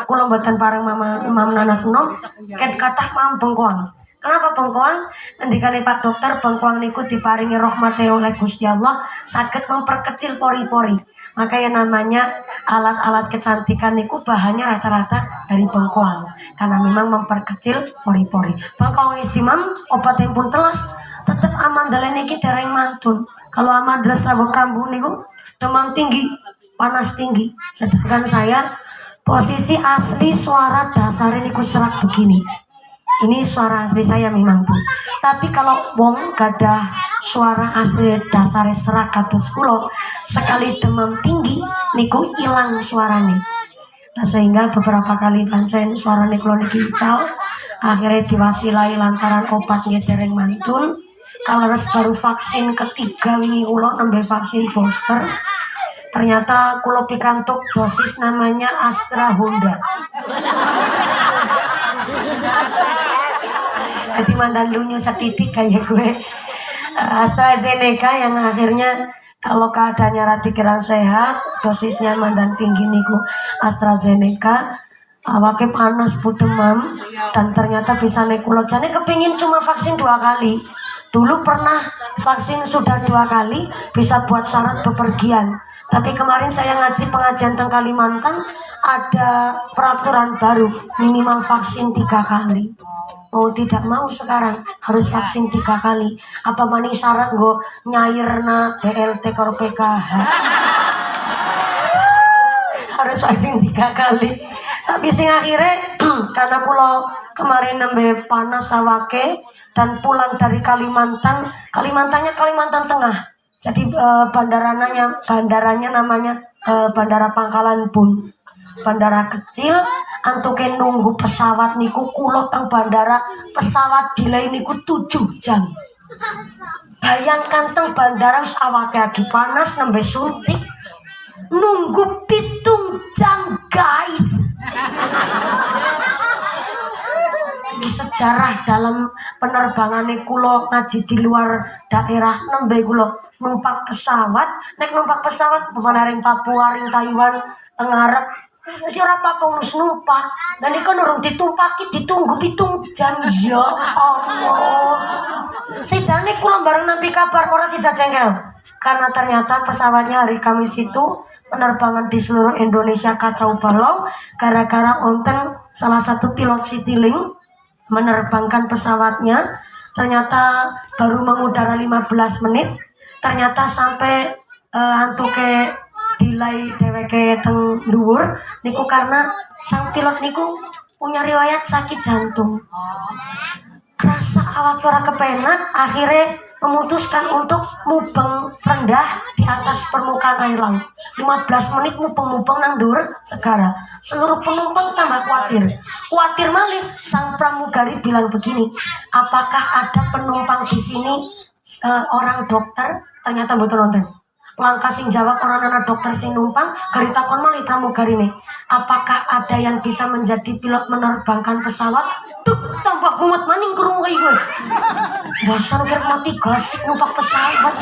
kula mboten pareng mam nanas enom ket kathah mam bengkoang. Kenapa bengkoang? Ngendikane Pak Dokter bengkoang niku diparingi rahmate oleh Gusti Allah sakit memperkecil pori-pori. Maka yang namanya alat-alat kecantikan niku bahannya rata-rata dari bengkoang karena memang memperkecil pori-pori. Bengkoang istimam obat yang pun telas tetap amandel niki dereng mantun. Kalau amandel sabuk kambuh niku demam tinggi, panas tinggi. Sedangkan saya posisi asli suara dasar niku serak begini. Ini suara asli saya memang Bu. Tapi kalau wong gadah suara asli dasar serak kados kula sekali demam tinggi niku hilang suarane. Nah sehingga beberapa kali pancen suarane kula niki ical, akhirnya diwasilai lantaran obat nggih dereng mantun. Kalau baru vaksin ketiga wingi kula nembe vaksin booster. Ternyata kula pikantuk dosis namanya Astra Honda. Jadi mandan lunyu setitik kayak gue. AstraZeneca yang akhirnya kalau keadaannya rati kirang sehat, dosisnya mandan tinggi niku AstraZeneca. Awake panas bu demam dan ternyata bisa nekula. Jane kepingin cuma vaksin 2 kali. Dulu pernah vaksin sudah 2 kali bisa buat syarat bepergian. Tapi kemarin saya ngaji pengajian teng Kalimantan ada peraturan baru minimal vaksin 3 kali. Mau tidak mau sekarang harus vaksin 3 kali. Apa maning syarat nggo nyairna BLT karo PKH. Harus vaksin 3 kali. Tapi sing akhirnya karena kula kemarin nembe panas awake dan pulang dari Kalimantannya Kalimantan Tengah. Jadi bandaranya namanya Bandara Pangkalan Bun. Bandara kecil antuke nunggu pesawat niku kula teng bandara pesawat delay niku 7 jam. Bayangkan teng bandara wis awake lagi panas nembe suntik nunggu 7 jam guys. Ini sejarah dalam penerbangan kula ngaji di luar daerah nembe kula numpak pesawat, nek numpak pesawat bukan ring Papua, ring Taiwan, Tengaret, ora apa-apa numpak. Dan iku nurung ditumpaki ditunggu 7 jam ya Allah. Sidane kula bareng nampi kabar ora sida jengkel. Karena ternyata pesawatnya hari Kamis itu penerbangan di seluruh Indonesia kacau balau gara-gara onten salah satu pilot Citylink menerbangkan pesawatnya ternyata baru mengudara 15 menit ternyata sampai antuke delay dheweke teng dhuwur niku karena sang pilot niku punya riwayat sakit jantung. Kerasa awak ora kepenak, akhirnya memutuskan untuk mubeng rendah di atas permukaan air laut. 15 menit mubeng-mubeng nang dhuwur segara. Seluruh penumpang tambah khawatir. Khawatir malih, sang pramugari bilang begini, apakah ada penumpang di sini orang dokter? Ternyata betul nonton. Langkah sing jawab orang anak dokter sing numpang, gari takon malih pramugari nih. Apakah ada yang bisa menjadi pilot menerbangkan pesawat? Tuh, tampak umat maning kerungu kayak gue. Dasar kira mati gasik numpak pesawat.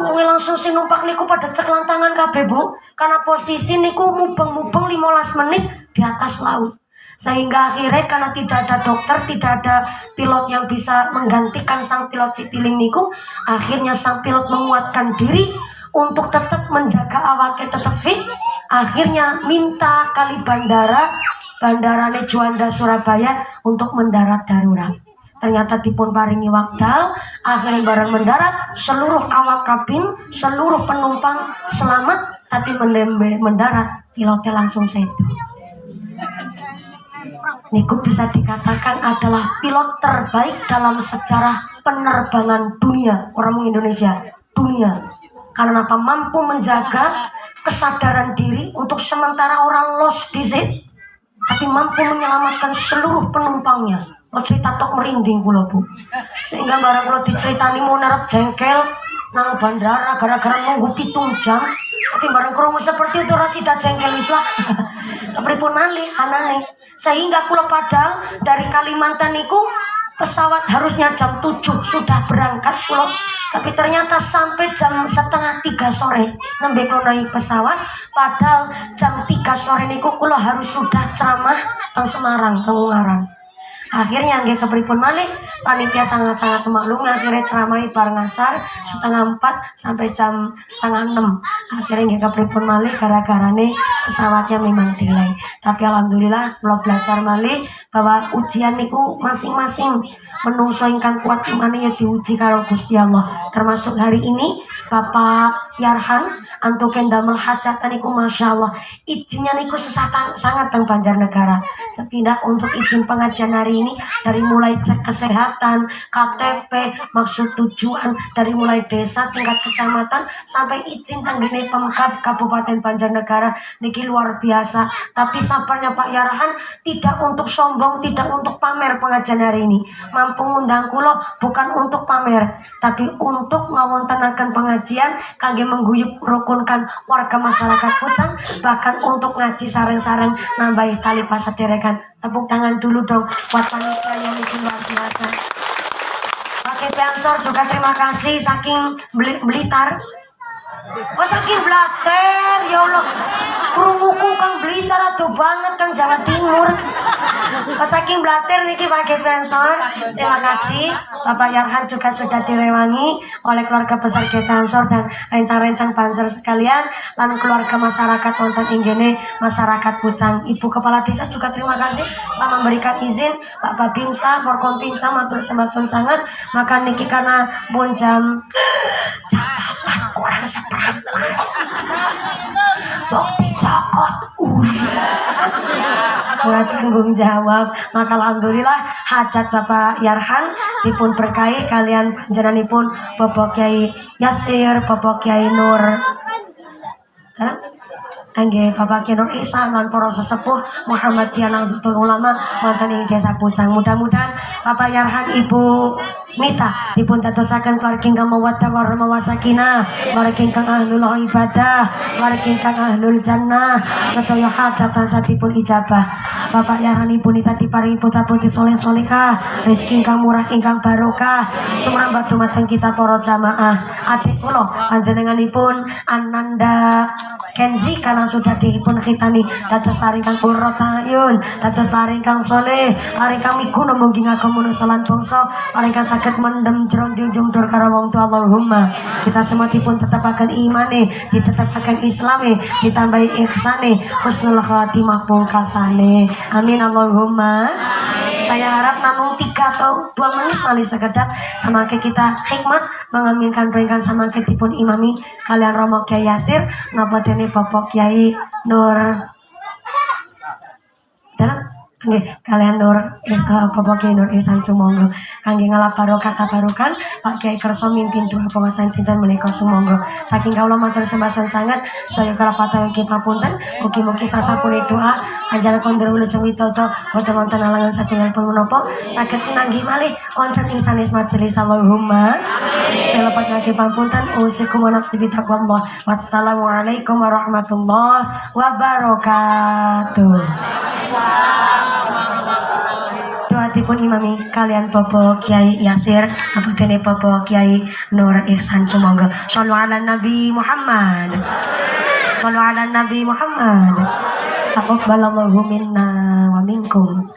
Gue langsung si numpak niku pada ceklang tangan kabeh bu. Karena posisi niku mubeng-mubeng 15 menit di atas laut. Sehingga akhirnya karena tidak ada dokter, tidak ada pilot yang bisa menggantikan sang pilot Citylink niku, akhirnya sang pilot menguatkan diri untuk tetap menjaga awaknya tetap fit. Akhirnya minta kali bandarane Juanda Surabaya untuk mendarat darurat. Ternyata dipun paringi wakdal, akhirnya barang mendarat, seluruh awak kabin, seluruh penumpang selamat, tapi mendarat pilotnya langsung sedo. Niku bisa dikatakan adalah pilot terbaik dalam sejarah penerbangan dunia, orang Indonesia, dunia. Karena apa? Mampu menjaga kesadaran diri untuk sementara orang lost di Z, tapi mampu menyelamatkan seluruh penumpangnya. Mau cerita tok merinding kula bu. Sehingga barang kula diceritani mau narap jengkel nang bandara gara-gara nunggu 7 jam. Tapi barang krungu seperti itu rasida jengkel islah. Pripun malih anane. Sehingga kula padahal dari Kalimantan niku pesawat harusnya jam 7 sudah berangkat kula. Tapi ternyata sampai jam 2:30 sore nembe kula naik pesawat, padahal jam 3 sore niku kula harus sudah ceramah teng Semarang, teng Ungaran. Akhirnya nggih kepripun malih panitia sangat-sangat maklum, akhirnya ceramai bareng asar 3:30 sampai jam 5:30. Akhirnya nggih kepripun malih gara-garane pesawatnya memang delay. Tapi alhamdulillah kula belajar malih bahwa ujian niku masing-masing menungso ingkang kuat imane ya diuji karo Gusti Allah. Termasuk hari ini Bapak Yarhan antuken damel hajatan niku Masya Allah izinnya niku sangat teng Banjarnegara. Sepindah untuk izin pengajian hari ini dari mulai cek kesehatan, KTP, maksud tujuan, dari mulai desa tingkat kecamatan sampai izin teng dene Pemkab Kabupaten Banjarnegara niki luar biasa. Tapi sabarnya Pak Yarhan tidak untuk sombong, tidak untuk pamer pengajian hari ini. Mampu ngundang kula bukan untuk pamer, tapi untuk ngawontenaken pengajian kangge mengguyub rukunkan warga masyarakat Pucang, bahkan untuk ngaji sareng-sareng nambahi tali pasederekan. Tepuk tangan dulu dong buat panitia yang luar biasa. Pakai Ansor juga terima kasih saking Blitar. Oh saking Blater, ya Allah. Krunguku Kang Blitar aduh banget Kang Jawa Timur. Oh saking Blater niki pakai Ansor. Terima kasih Bapak Yarhan juga sudah direwangi oleh keluarga besar Ansor dan rencang-rencang banser sekalian lan keluarga masyarakat wonten inggene masyarakat Pucang. Ibu Kepala Desa juga terima kasih telah memberikan izin Pak Babinsa Forkon Pinca matur sembah sangat. Maka niki karena pun jam 4 kurang seperempat bukti cokot buat tanggung jawab. Maka alhamdulillah hajat Bapak Yarhan dipun berkahi kalian panjenenganipun Bapak Kiai Yasir, Bapak Kiai Nur Angge Bapak Kiai Nur Ihsan lan para sesepuh Muhammadiyah Nahdlatul Ulama wonten ing Desa Pucang. Mudah-mudahan Bapak Yarhan Ibu Mita dipun dadosaken keluarga ingkang mawaddah warahmah wasakinah, keluarga ingkang ahlul ibadah, keluarga ingkang ahlul jannah, sedaya hajat tansah dipun ijabah. Bapak Yarhan Ibu Mita diparingi putra-putri saleh salehah, rezeki ingkang murah ingkang barokah, sumrambah dumateng kita para jamaah. Adik kula panjenenganipun Ananda Kenzi karena sudah dipun khitani dados laringkang qurratayun, dados laringkang saleh, laringkang miguna mugi ngagamuna salan bangsa, laringkang saged mendem jero junjung dur karo wong tua. Allahumma kita semua dipun tetapaken imane, ditetapaken islame, ditambahi ihsane, husnul khatimah pungkasane. Amin Allahumma. Saya harap namun 3 atau 2 menit malih sekedap samangke kita hikmat mengaminkan peringkan samangke dipun imami kalian Romo Kiai Yasir napa dene Bapak Kiai Nur dalam Nggih, kalian Nur Bapak Kiai Nur Ihsan sumangga kangge ngalap barokah tabarukan Pak Kiai kersa mimpin doa pengasahan dinten menika sumangga saking kawula matur sembahsan sanget sedaya kalapatan ugi papunten mugi-mugi sasapune doa panjenengan kondur wilujeng widodo boten wonten alangan satunggal pun menapa saged pinanggih malih wonten ing sanes majelis Allahumma sedaya lepat ngagi papunten usikum wa nafsi bitaqwallah wassalamualaikum warahmatullahi wabarakatuh. Doatipun imami kalian Bapak Kiai Yasir apatene Bapak Kiai Nur Ihsan sumangga shallu ala Nabi Muhammad shallu ala Nabi Muhammad taqabbalallahu minna wa minkum.